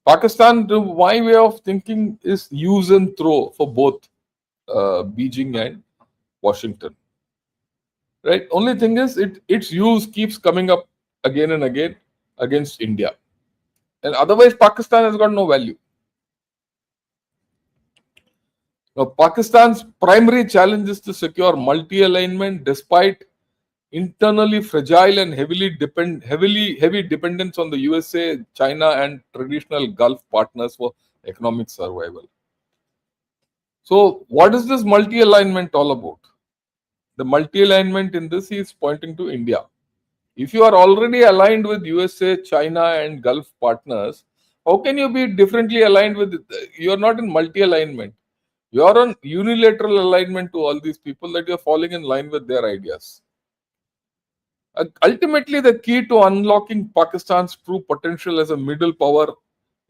Pakistan, to my way of thinking, is use and throw for both Beijing and Washington. Right? Only thing is, its use keeps coming up again and again against India. And otherwise, Pakistan has got no value. Now, Pakistan's primary challenge is to secure multi-alignment despite internally fragile and heavy dependence on the USA, China, and traditional Gulf partners for economic survival. So, what is this multi-alignment all about? The multi-alignment in this is pointing to India. If you are already aligned with USA, China, and Gulf partners, how can you be differently aligned with? You are not in multi-alignment. You are on unilateral alignment to all these people that you are falling in line with their ideas. Ultimately, the key to unlocking Pakistan's true potential as a middle power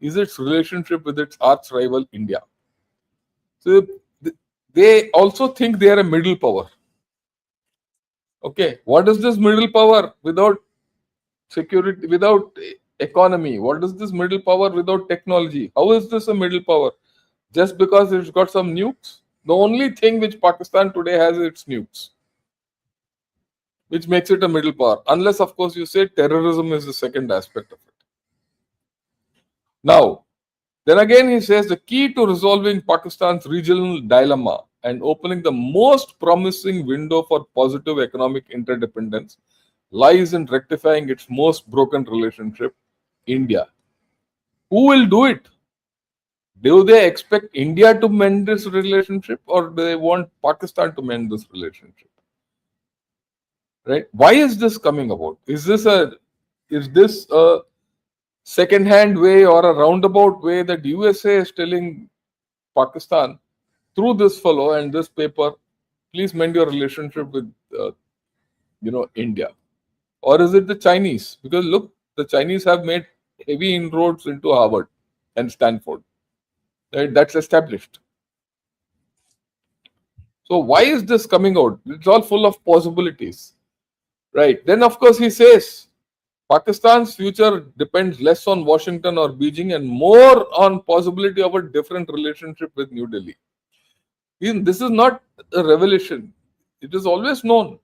is its relationship with its arch rival India. So they also think they are a middle power. Okay, what is this middle power without security, without economy? What is this middle power without technology? How is this a middle power? Just because it's got some nukes? The only thing which Pakistan today has is its nukes, which makes it a middle power. Unless, of course, you say terrorism is the second aspect of it. Now, then again, he says the key to resolving Pakistan's regional dilemma and opening the most promising window for positive economic interdependence lies in rectifying its most broken relationship, India. Who will do it? Do they expect India to mend this relationship, or do they want Pakistan to mend this relationship? Right? Why is this coming about? Is this a second-hand way or a roundabout way that USA is telling Pakistan through this fellow and this paper, please mend your relationship with India? Or is it the Chinese? Because look, the Chinese have made heavy inroads into Harvard and Stanford. Right? That's established. So why is this coming out? It's all full of possibilities. Right. Then of course he says Pakistan's future depends less on Washington or Beijing and more on possibility of a different relationship with New Delhi. This is not a revelation. It is always known.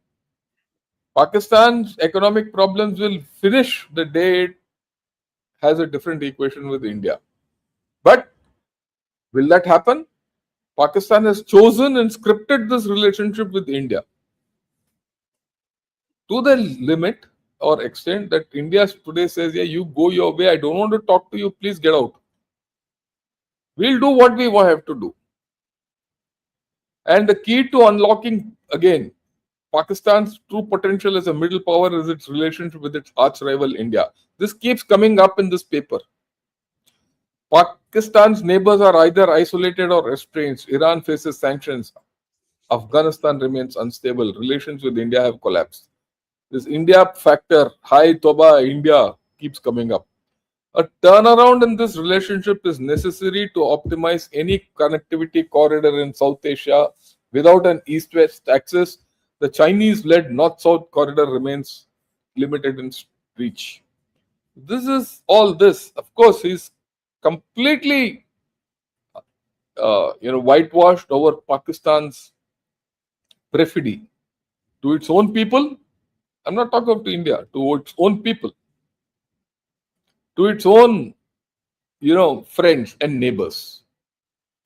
Pakistan's economic problems will finish the day it has a different equation with India. But will that happen? Pakistan has chosen and scripted this relationship with India to the limit or extent that India today says, yeah, you go your way. I don't want to talk to you. Please get out. We'll do what we have to do. And the key to unlocking, again, Pakistan's true potential as a middle power is its relationship with its arch rival India. This keeps coming up in this paper. Pakistan's neighbors are either isolated or estranged. Iran faces sanctions. Afghanistan remains unstable. Relations with India have collapsed. This India factor, 𝗦𝗲𝗿𝗂𝗐 India, keeps coming up. A turnaround in this relationship is necessary to optimize any connectivity corridor in South Asia. Without an east-west axis, the Chinese-led north-south corridor remains limited in reach. This is all this. Of course, he's completely whitewashed over Pakistan's perfidy to its own people. I'm not talking about India, to its own people, to its own, friends and neighbors,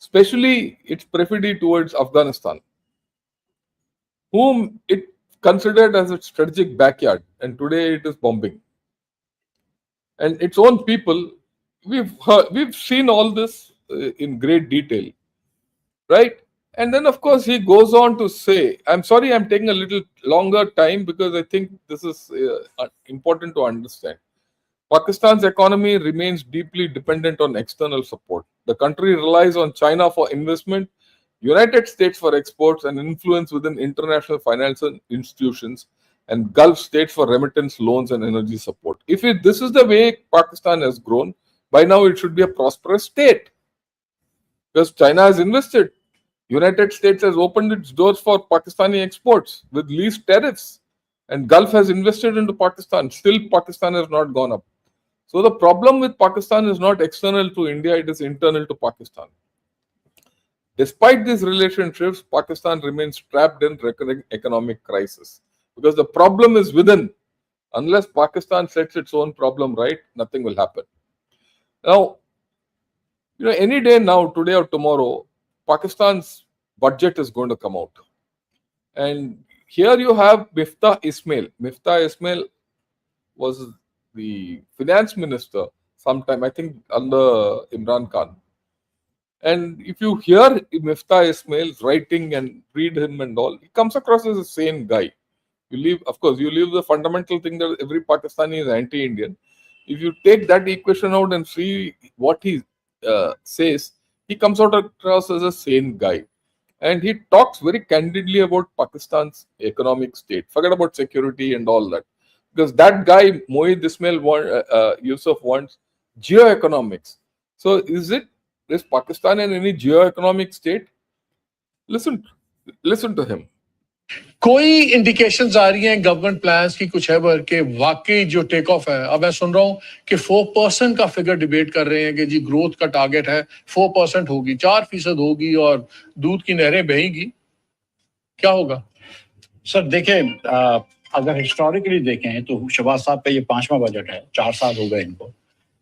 especially its perfidy towards Afghanistan, whom it considered as its strategic backyard, and today it is bombing. And its own people, we've seen all this in great detail, right? And then, of course, he goes on to say, I'm sorry I'm taking a little longer time because I think this is important to understand. Pakistan's economy remains deeply dependent on external support. The country relies on China for investment, United States for exports, and influence within international financial institutions, and Gulf states for remittance, loans, and energy support. If this is the way Pakistan has grown, by now it should be a prosperous state because China has invested. United States has opened its doors for Pakistani exports with least tariffs, and Gulf has invested into Pakistan. Still, Pakistan has not gone up. So the problem with Pakistan is not external to India, it is internal to Pakistan. Despite these relationships, Pakistan remains trapped in recurring economic crisis because the problem is within. Unless Pakistan sets its own problem right, nothing will happen. Now, any day now, today or tomorrow, Pakistan's budget is going to come out. And here you have Miftah Ismail. Miftah Ismail was the finance minister sometime, I think, under Imran Khan. And if you hear Miftah Ismail's writing and read him and all, he comes across as a sane guy. You leave the fundamental thing that every Pakistani is anti-Indian. If you take that equation out and see what he says, he comes out across as a sane guy. And he talks very candidly about Pakistan's economic state. Forget about security and all that. Because that guy, Moid, Ismail, Yusuf wants geoeconomics. So is Pakistan in any geoeconomic state? Listen to him. कोई indications आ रही हैं government plans की कुछ है कि वाकई जो take off है. अब मैं सुन रहा हूं कि 4% का फिगर डिबेट कर रहे हैं कि जी ग्रोथ का टारगेट है 4% होगी, 4% होगी और दूध की नहरें बहेंगी. क्या होगा सर? देखें, अगर हिस्टोरिकली देखें तो शहबाज साहब का ये 5वां बजट है, 4 साल हो गए इनको.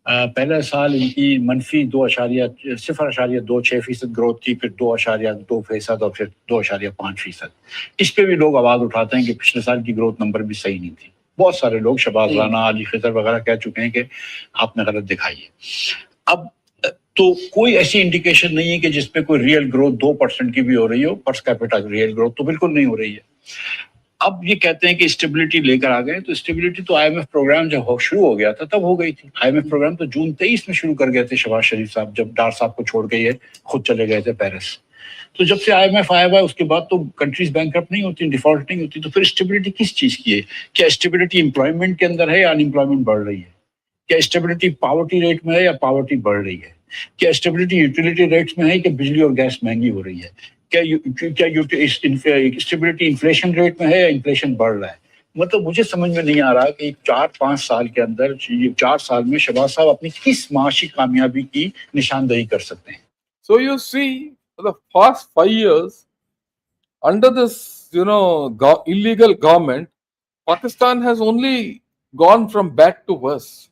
पहले साल इनकी मनफी 0.26% ग्रोथ थी, फिर 2.2% और फिर 2.5%. इस पे भी लोग आवाज़ उठाते हैं कि पिछले साल की ग्रोथ नंबर भी सही नहीं थी. बहुत सारे लोग, शहबाज राना, अली खिजर वगैरह कह चुके हैं कि आपने गलत दिखाई है. अब तो कोई ऐसी इंडिकेशन नहीं है कि जिसपे कोई रियल ग्रोथ 2% की भी हो रही हो, पर कैपिटा रियल ग्रोथ तो बिल्कुल नहीं हो रही है। अब ये कहते हैं कि स्टेबिलिटी लेकर आ गए, तो स्टेबिलिटी तो आईएमएफ प्रोग्राम जब शुरू हो गया था तब हो गई थी। आईएमएफ प्रोग्राम तो जून 23 में शुरू कर गए थे शहबाज शरीफ साहब, जब डार साहब को छोड़ के ये खुद चले गए थे पेरिस। तो जब से आईएमएफ आया हुआ है उसके बाद तो कंट्रीज बैंकरप्ट नहीं होती, डिफॉल्ट नहीं होती, तो फिर स्टेबिलिटी किस चीज की है? क्या स्टेबिलिटी एम्प्लॉयमेंट के अंदर है या अनएम्प्लॉयमेंट बढ़ रही है? क्या स्टेबिलिटी पावर्टी रेट में है या पावर्टी बढ़ रही है? क्या स्टेबिलिटी यूटिलिटी रेट्स में है कि बिजली और गैस महंगी हो रही है? क्या स्टेबिलिटी इन्फ्लेशन रेट में है या इन्फ्लेशन बढ़ रहा है? मतलब मुझे समझ में नहीं आ रहा कि 4-5 साल के अंदर, ये 4 साल में शहबाज साहब अपनी किस माशी कामयाबी की निशानदेही कर सकते हैं? So you see, for the past 5 years, under this, illegal government, Pakistan has only gone from bad to worse.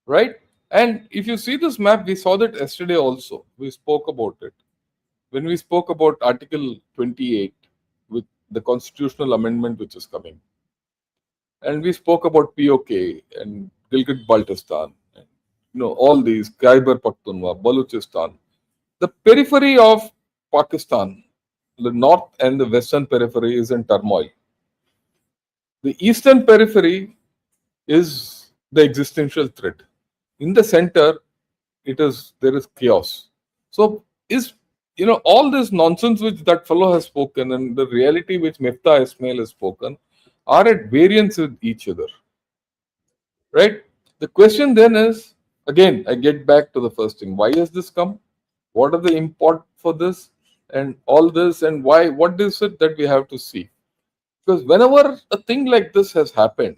Right? And if you see this map, we saw that yesterday also. We spoke about it. When we spoke about Article 28 with the constitutional amendment which is coming. And we spoke about POK and Gilgit-Baltistan, and, all these, Khyber Pakhtunkhwa, Balochistan. The periphery of Pakistan, the north and the western periphery is in turmoil. The eastern periphery is the existential threat. In the center, there is chaos. So all this nonsense which that fellow has spoken and the reality which Miftah Ismail has spoken are at variance with each other. Right? The question then is, again, I get back to the first thing. Why has this come? What are the import for this and all this, and why? What is it that we have to see? Because whenever a thing like this has happened,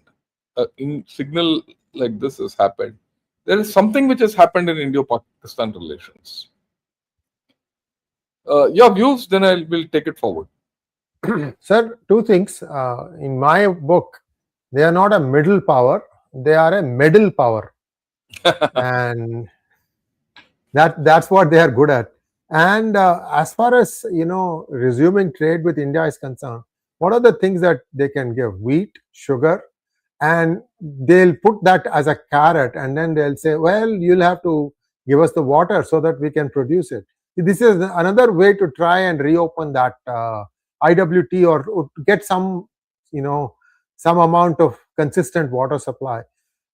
in signal like this has happened, there is something which has happened in Indo-Pakistan relations. Your views, then I will take it forward. Sir, two things. In my book, they are not a middle power, they are a middle power. And that's what they are good at. And as far as, resuming trade with India is concerned, what are the things that they can give? Wheat, sugar, and they'll put that as a carrot, and then they'll say, well, you'll have to give us the water so that we can produce it. This is another way to try and reopen that IWT or get some, some amount of consistent water supply.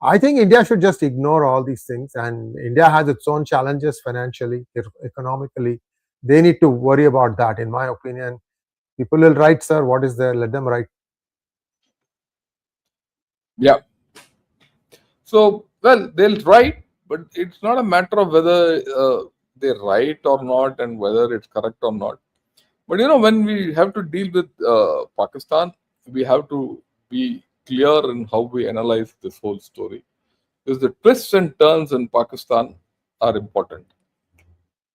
I think India should just ignore all these things, and India has its own challenges financially, economically. They need to worry about that, in my opinion. People will write, sir, what is there? Let them write. Yeah. So, well, they'll write, but it's not a matter of whether they write or not and whether it's correct or not. But when we have to deal with Pakistan, we have to be clear in how we analyze this whole story. Because the twists and turns in Pakistan are important.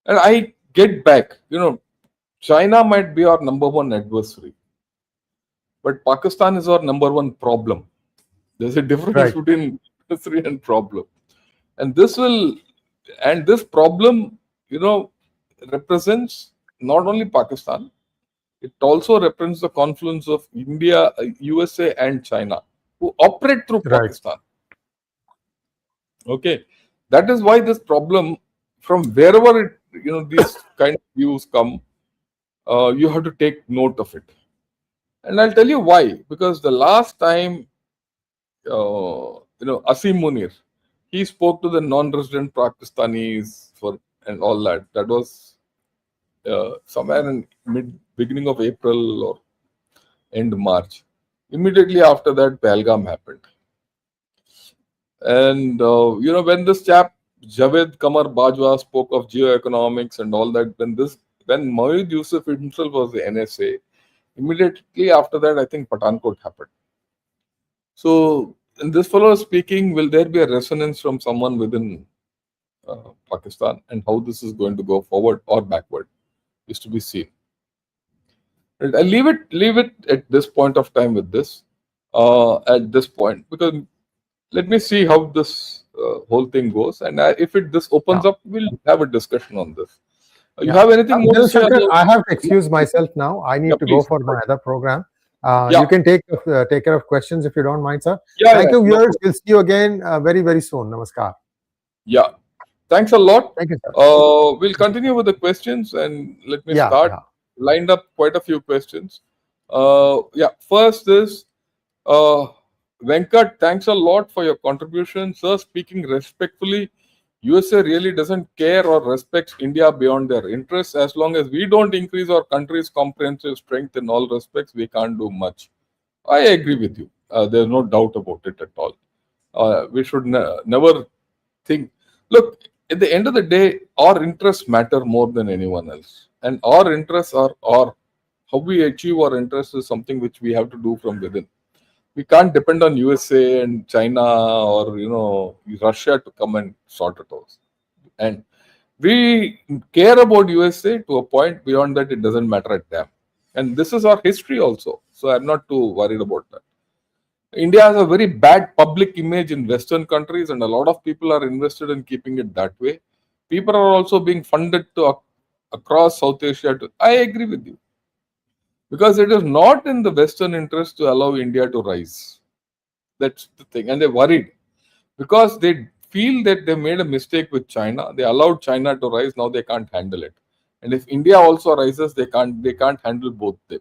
And I get back, China might be our number one adversary, but Pakistan is our number one problem. There's a difference between adversary and problem. And this problem, represents not only Pakistan, it also represents the confluence of India, USA, and China, who operate through Pakistan. Okay, that is why this problem, from wherever these kind of views come, you have to take note of it. And I'll tell you why. Because the last time, Asim Munir, he spoke to the non-resident Pakistanis and all that. That was somewhere in beginning of April or end March. Immediately after that, Pahalgam happened. And when this chap 𝗥𝗘𝗙𝗿𝗥𝗡𝗥 spoke of geoeconomics and all that, when Moid Yusuf himself was the NSA, immediately after that, I think Pathankot happened. So, in this fellow speaking, will there be a resonance from someone within Pakistan, and how this is going to go forward or backward is to be seen. And I leave it at this point of time with this. At this point, because let me see how this whole thing goes, and if this opens up, we'll have a discussion on this. You have anything more to say? I have to excuse myself now. I need to go for my other program. You can take care of questions if you don't mind, sir. Thank you, viewers. We'll see you again very, very soon. Namaskar. Yeah. Thanks a lot. Thank you, sir. We'll continue with the questions, and let me Yeah, start. yeah. Lined up quite a few questions. First is Venkat. Thanks a lot for your contribution, sir. Speaking respectfully, USA really doesn't care or respects India beyond their interests. As long as we don't increase our country's comprehensive strength in all respects, we can't do much. I agree with you. There's no doubt about it at all. We should never think. Look, at the end of the day, our interests matter more than anyone else, and our interests are how we achieve our interests is something which we have to do from within. We can't depend on USA and China or Russia to come and sort it out. And we care about USA to a point. Beyond that, it doesn't matter at them. And this is our history also. So I'm not too worried about that. India has a very bad public image in Western countries, and a lot of people are invested in keeping it that way. People are also being funded to across South Asia. I agree with you, because it is not in the Western interest to allow India to rise. That's the thing, and they're worried because they feel that they made a mistake with China. They allowed China to rise. Now they can't handle it, and if India also rises, they can't handle both them.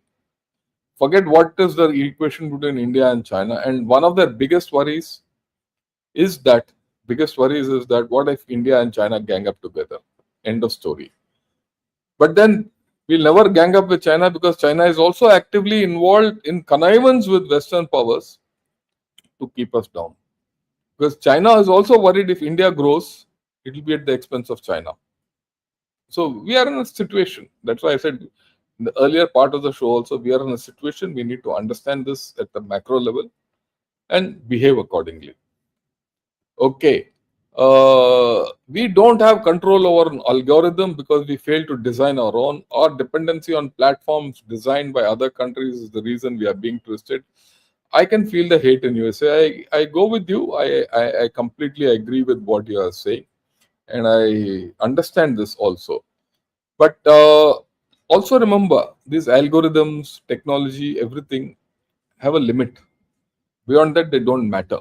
Forget what is the equation between India and China. And one of their biggest worries is that what if India and China gang up together? End of story. But then we'll never gang up with China, because China is also actively involved in connivance with Western powers to keep us down. Because China is also worried if India grows, it will be at the expense of China. So we are in a situation. That's why I said in the earlier part of the show also, we are in a situation we need to understand this at the macro level and behave accordingly. Okay. We don't have control over an algorithm because we fail to design our own. Our dependency on platforms designed by other countries is the reason we are being twisted. I can feel the hate in USA. I go with you. I completely agree with what you are saying, and I understand this also. But also remember, these algorithms, technology, everything have a limit. Beyond that, they don't matter.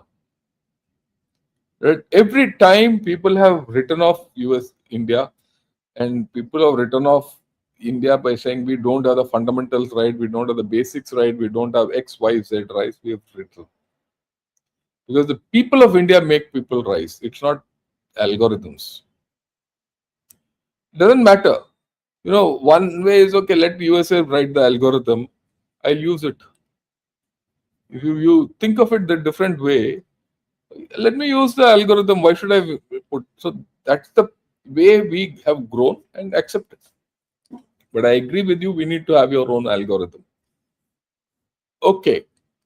Right? Every time people have written off India, and people have written off India by saying we don't have the fundamentals right, we don't have the basics right, we don't have X, Y, Z right, we have written. Because the people of India make people rise. It's not algorithms. It doesn't matter. One way is, okay, let USA write the algorithm, I'll use it. If you think of it the different way, let me use the algorithm. Why should I put? So that's the way we have grown, and accept it. But I agree with you, we need to have your own algorithm. Okay.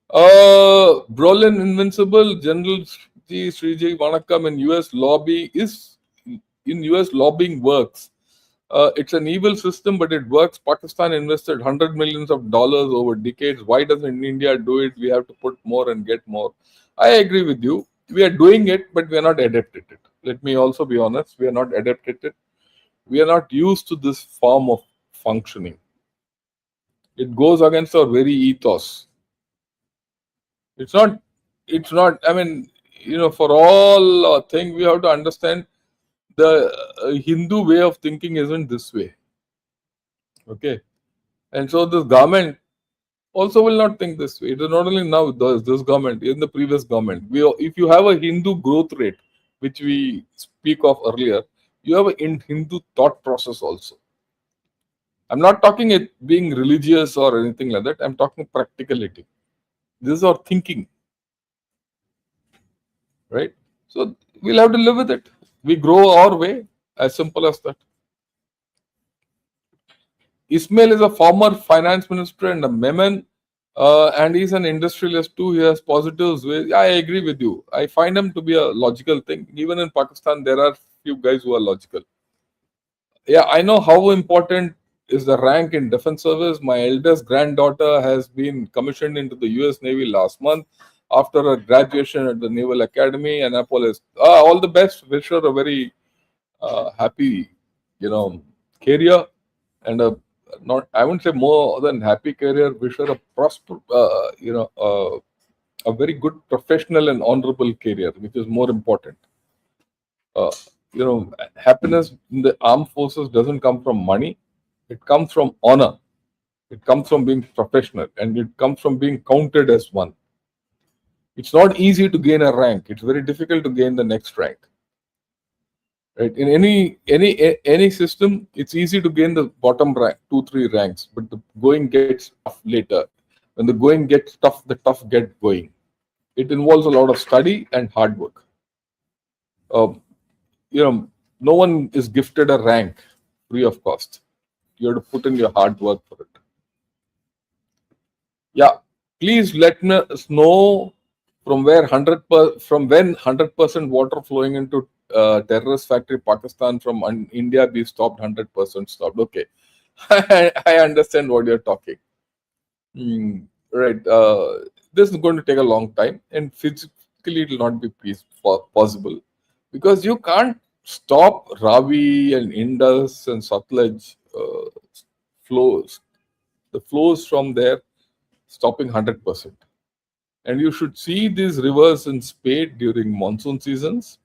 Brolin Invincible, General Sree Vanakkam in US US lobbying works. It's an evil system, but it works. Pakistan invested $100 millions over decades. Why doesn't India do it? We have to put more and get more. I agree with you. We are doing it, but we are not adept at it. Let me also be honest. We are not adept at it. We are not used to this form of functioning. It goes against our very ethos. It's not. I mean, for all thing, we have to understand the Hindu way of thinking isn't this way. Okay. And so this government also will not think this way. It is not only now this government, in the previous government. If you have a Hindu growth rate, which we speak of earlier, you have a Hindu thought process also. I'm not talking it being religious or anything like that. I'm talking practicality. This is our thinking. Right? So we'll have to live with it. We grow our way, as simple as that. Ismail is a former finance minister and a Memon, and he's an industrialist too. He has positives. I agree with you. I find him to be a logical thing. Even in Pakistan, there are few guys who are logical. Yeah, I know how important is the rank in defense service. My eldest granddaughter has been commissioned into the US Navy last month after her graduation at the Naval Academy. Annapolis. All the best. Wish her a very happy, career, and I wouldn't say more than happy career. Wish her a prosper, a very good professional and honorable career, which is more important. happiness in the armed forces doesn't come from money. It comes from honor. It comes from being professional, and it comes from being counted as one. It's not easy to gain a rank. It's very difficult to gain the next rank. Right? In any system, it's easy to gain the bottom rank, 2-3 ranks, but the going gets tough later. When the going gets tough, the tough get going. It involves a lot of study and hard work. No one is gifted a rank free of cost. You have to put in your hard work for it. Yeah, please let us know from when 100% water flowing into terrorist factory Pakistan from India be stopped, 100% stopped. Okay, I understand what you're talking. Right. This is going to take a long time, and physically it will not be possible, because you can't stop Ravi and Indus and Satluj flows. The flows from there stopping 100%. And you should see these rivers in spate during monsoon seasons.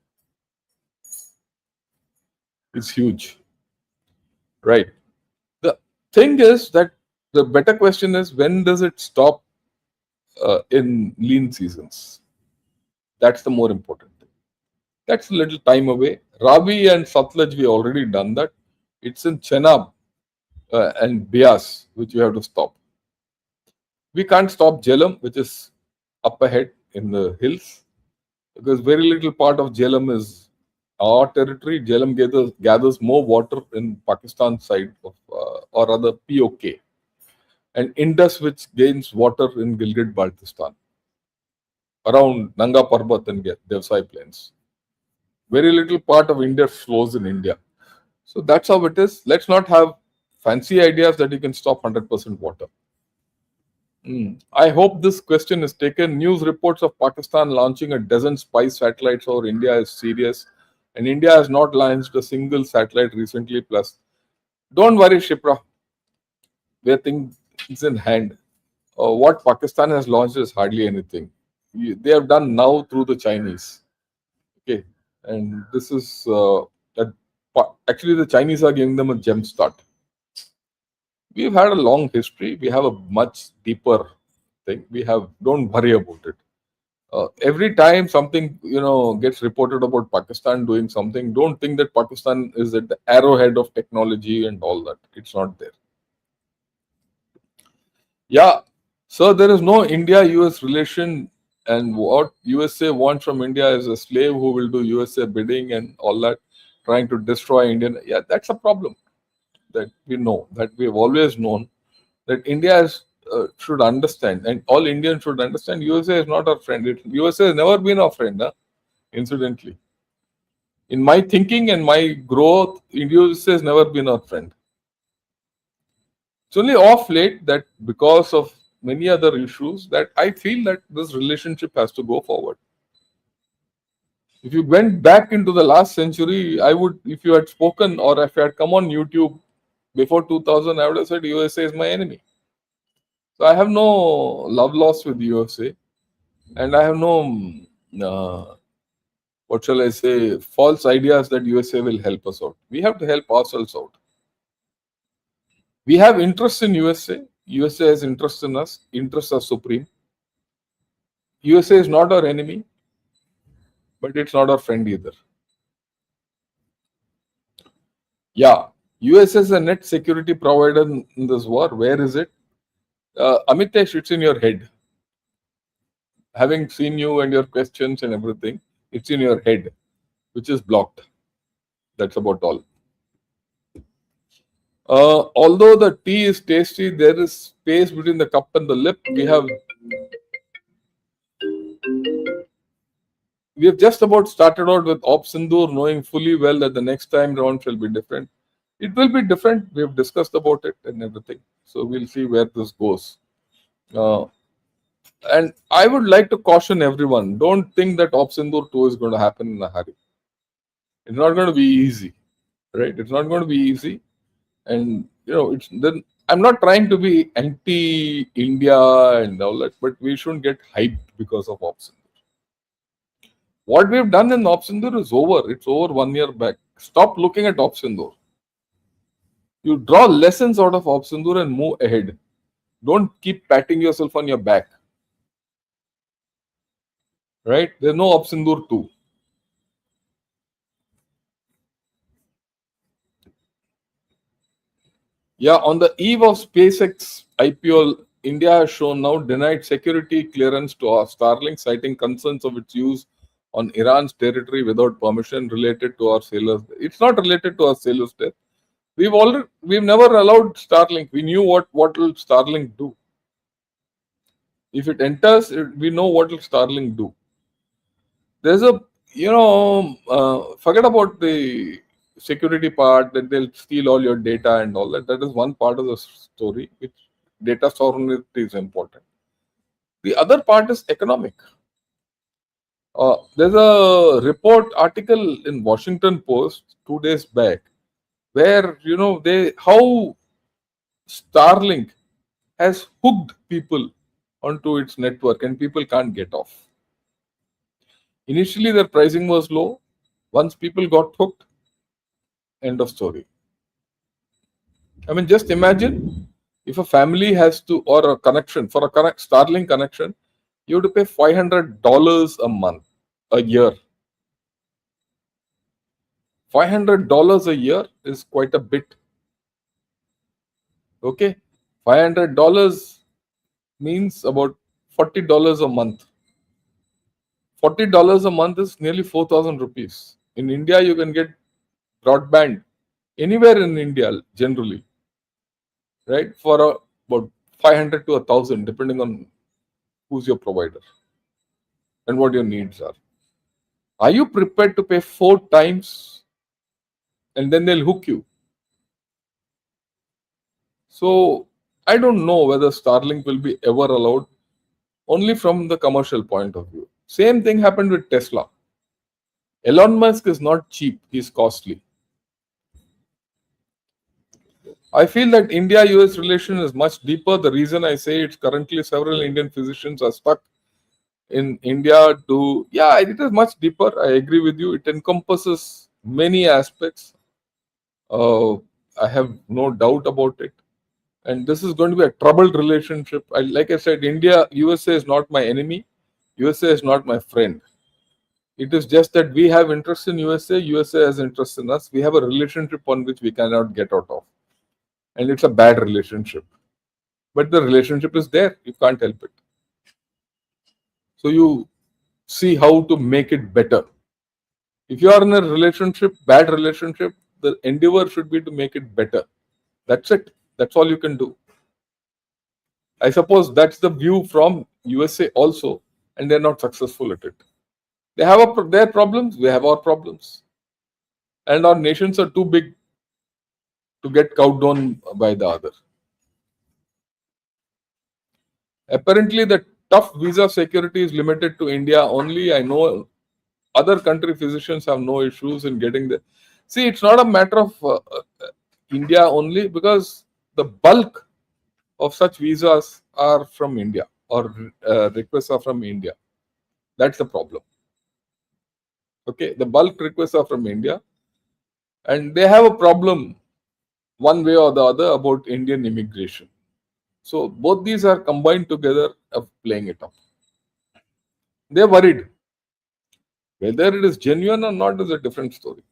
It's huge. Right. The thing is that the better question is, when does it stop in lean seasons? That's the more important thing. That's a little time away. Ravi and Satluj, we already done that. It's in Chenab and Beas, which you have to stop. We can't stop Jhelum, which is up ahead in the hills, because very little part of Jhelum is our territory. Jhelum gathers more water in Pakistan side of, or rather POK, and Indus, which gains water in 𝗥𝗘𝗙𝗪𝗏, around Nanga Parbat and 𝗣𝗽𝗍𝗍 plains. Very little part of India flows in India. So that's how it is. Let's not have fancy ideas that you can stop 100% water. I hope this question is taken. News reports of Pakistan launching a dozen spy satellites over India is serious, and India has not launched a single satellite recently. Plus, don't worry, Shipra. We are things in hand. What Pakistan has launched is hardly anything. They have done now through the Chinese. Okay, and this is actually the Chinese are giving them a gem start. We've had a long history. We have a much deeper thing. Don't worry about it. Every time something gets reported about Pakistan doing something, don't think that Pakistan is at the arrowhead of technology and all that. It's not there. Yeah, so there is no India-US relation, and what USA wants from India is a slave who will do USA bidding and all that, trying to destroy Indian. Yeah, that's a problem that we know, that we have always known, that India should understand, and all Indians should understand, USA is not our friend. USA has never been our friend, incidentally. In my thinking and my growth, USA has never been our friend. It's only off late that because of many other issues that I feel that this relationship has to go forward. If you went back into the last century, if you had spoken or if you had come on YouTube before 2000, I would have said USA is my enemy. So I have no love loss with USA, and I have no, what shall I say, false ideas that USA will help us out. We have to help ourselves out. We have interest in USA. USA has interest in us. Interests are supreme. USA is not our enemy, but it's not our friend either. Yeah, US is a net security provider in this war. Where is it? Amitesh, it's in your head. Having seen you and your questions and everything, it's in your head, which is blocked. That's about all. Although the tea is tasty, there is space between the cup and the lip. We have just about started out with Op Sindoor, knowing fully well that the next time round shall be different. It will be different. We have discussed about it and everything. So we'll see where this goes. And I would like to caution everyone, don't think that Op Sindoor 2 is going to happen in a hurry. It's not going to be easy, right? It's not going to be easy. And, I'm not trying to be anti-India and all that, but we shouldn't get hyped because of Op Sindoor. What we've done in 𝗏𝗡𝗏 is over. It's over 1 year back. Stop looking at 𝗏𝗡𝗏. You draw lessons out of 𝗏𝗡𝗏 and move ahead. Don't keep patting yourself on your back. Right? There's no 𝗏𝗡𝗏 2. Yeah, on the eve of SpaceX IPO, India has shown now denied security clearance to our Starlink, citing concerns of its use on Iran's territory without permission related to our sailors. It's not related to our sailors' death. We've never allowed Starlink. We knew what will Starlink do. If it enters, we know what will Starlink do. There's a forget about the security part, that they'll steal all your data and all that. That is one part of the story, which data sovereignty is important. The other part is economic. There's a article in Washington Post 2 days back where how Starlink has hooked people onto its network and people can't get off. Initially, their pricing was low. Once people got hooked, end of story. I mean, just imagine if a family has to, or a connection, for a Starlink connection, you have to pay $500 a year. $500 a year is quite a bit. Okay, $500 means about $40 a month. $40 a month is nearly 4,000 rupees. In India, you can get broadband anywhere in India generally, right, for about 500 to 1,000, depending on who's your provider and what your needs are. Are you prepared to pay 4 times and then they'll hook you? So I don't know whether Starlink will be ever allowed, only from the commercial point of view. Same thing happened with Tesla. Elon Musk is not cheap, he's costly. I feel that India-US relation is much deeper. The reason I say it's currently several Indian physicians are stuck in India to, it is much deeper. I agree with you. It encompasses many aspects. I have no doubt about it. And this is going to be a troubled relationship. Like I said, USA is not my enemy. USA is not my friend. It is just that we have interest in USA. USA has interest in us. We have a relationship on which we cannot get out of. And it's a bad relationship. But the relationship is there. You can't help it. So you see how to make it better. If you are in a relationship, bad relationship, the endeavor should be to make it better. That's it. That's all you can do. I suppose that's the view from USA also, and they're not successful at it. They have their problems, we have our problems. And our nations are too big to get cowed down by the other. Apparently, the tough visa security is limited to India only. I know other country physicians have no issues in getting there. See, it's not a matter of India only, because the bulk of such visas are from India, or requests are from India. That's the problem. Okay, the bulk requests are from India, and they have a problem one way or the other about Indian immigration. So both these are combined together of playing it up. They're worried. Whether it is genuine or not is a different story.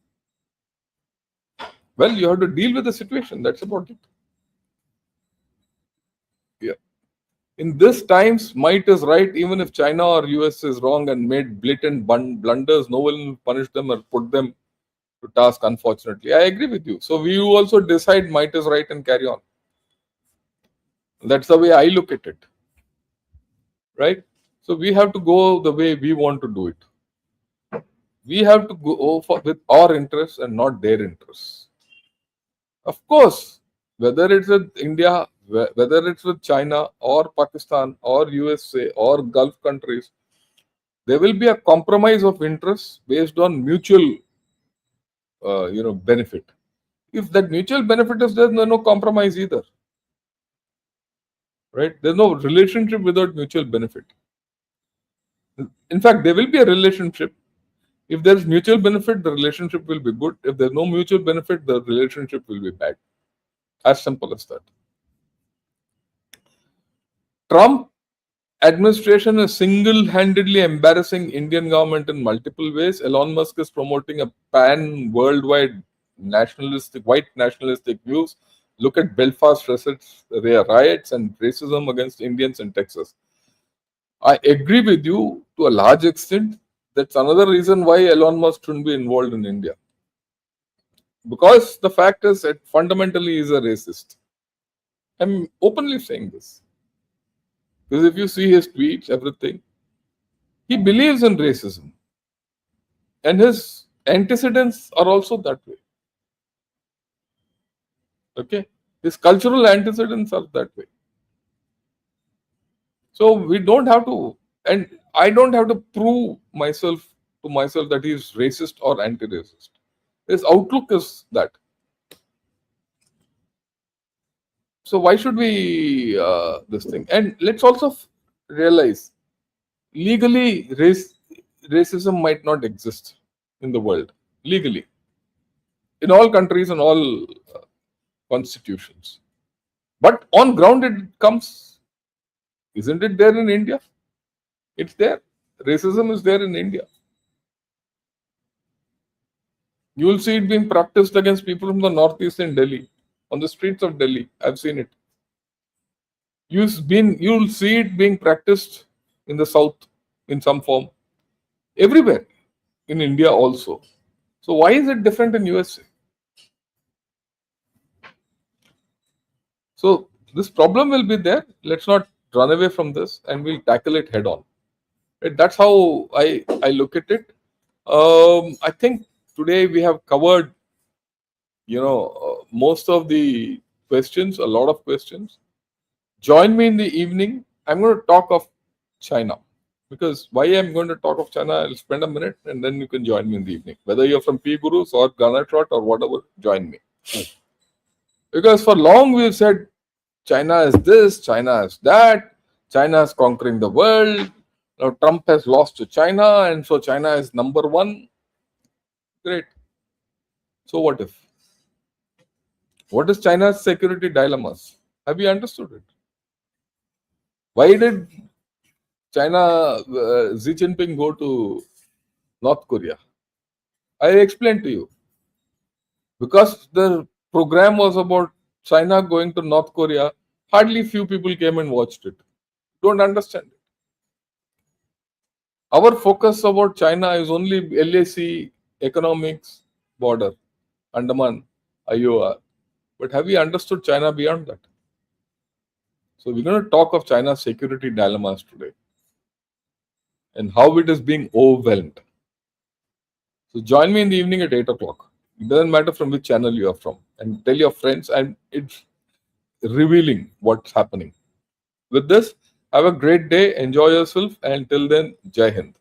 Well, you have to deal with the situation. That's about it. Yeah. In this times, might is right. Even if China or US is wrong and made blatant blunders, no one will punish them or put them to task, unfortunately. I agree with you. So we also decide might is right and carry on. That's the way I look at it. Right? So we have to go the way we want to do it. We have to go with our interests and not their interests. Of course, whether it's with India, whether it's with China or Pakistan or USA or Gulf countries, there will be a compromise of interests based on mutual benefit. If that mutual benefit is there, there's no compromise either. Right? There's no relationship without mutual benefit. In fact, there will be a relationship, If there is mutual benefit, the relationship will be good. If there's no mutual benefit, the relationship will be bad. As simple as that. Trump administration is single-handedly embarrassing Indian government in multiple ways. Elon Musk is promoting a pan-worldwide nationalistic, white nationalistic views. Look at Belfast riots and racism against Indians in Texas. I agree with you to a large extent. That's another reason why Elon Musk shouldn't be involved in India. Because the fact is that fundamentally he's a racist. I'm openly saying this. Because if you see his tweets, everything, he believes in racism. And his antecedents are also that way. Okay? His cultural antecedents are that way. So we don't have to, and I don't have to prove myself that he is racist or anti-racist. His outlook is that. So why should we this thing? And let's also realize, legally, racism might not exist in the world. Legally, in all countries and all constitutions, but on ground it comes. Isn't it there in India? It's there. Racism is there in India. You will see it being practiced against people from the northeast in Delhi, on the streets of Delhi. I've seen it. You'll see it being practiced in the south in some form. Everywhere. In India also. So why is it different in USA? So this problem will be there. Let's not run away from this, and we'll tackle it head on. Right? That's how I look at it. I think today we have covered, most of the questions, a lot of questions. Join me in the evening. I'm going to talk of China. Because why I'm going to talk of China, I'll spend a minute and then you can join me in the evening. Whether you're from P Gurus or Ghana Trot or whatever, join me. Because for long we've said China is this, China is that, China is conquering the world. Now Trump has lost to China, and so China is number one. Great. So what if? What is China's security dilemmas? Have you understood it? Why did China, Xi Jinping go to North Korea? I explained to you. Because the program was about China going to North Korea, hardly few people came and watched it. Don't understand it. Our focus about China is only LAC, economics, border, Andaman, IOR. But have we understood China beyond that? So we're going to talk of China's security dilemmas today and how it is being overwhelmed. So join me in the evening at 8 o'clock. It doesn't matter from which channel you are from, and tell your friends, and it's revealing what's happening. With this, have a great day, enjoy yourself, and till then, Jai Hind.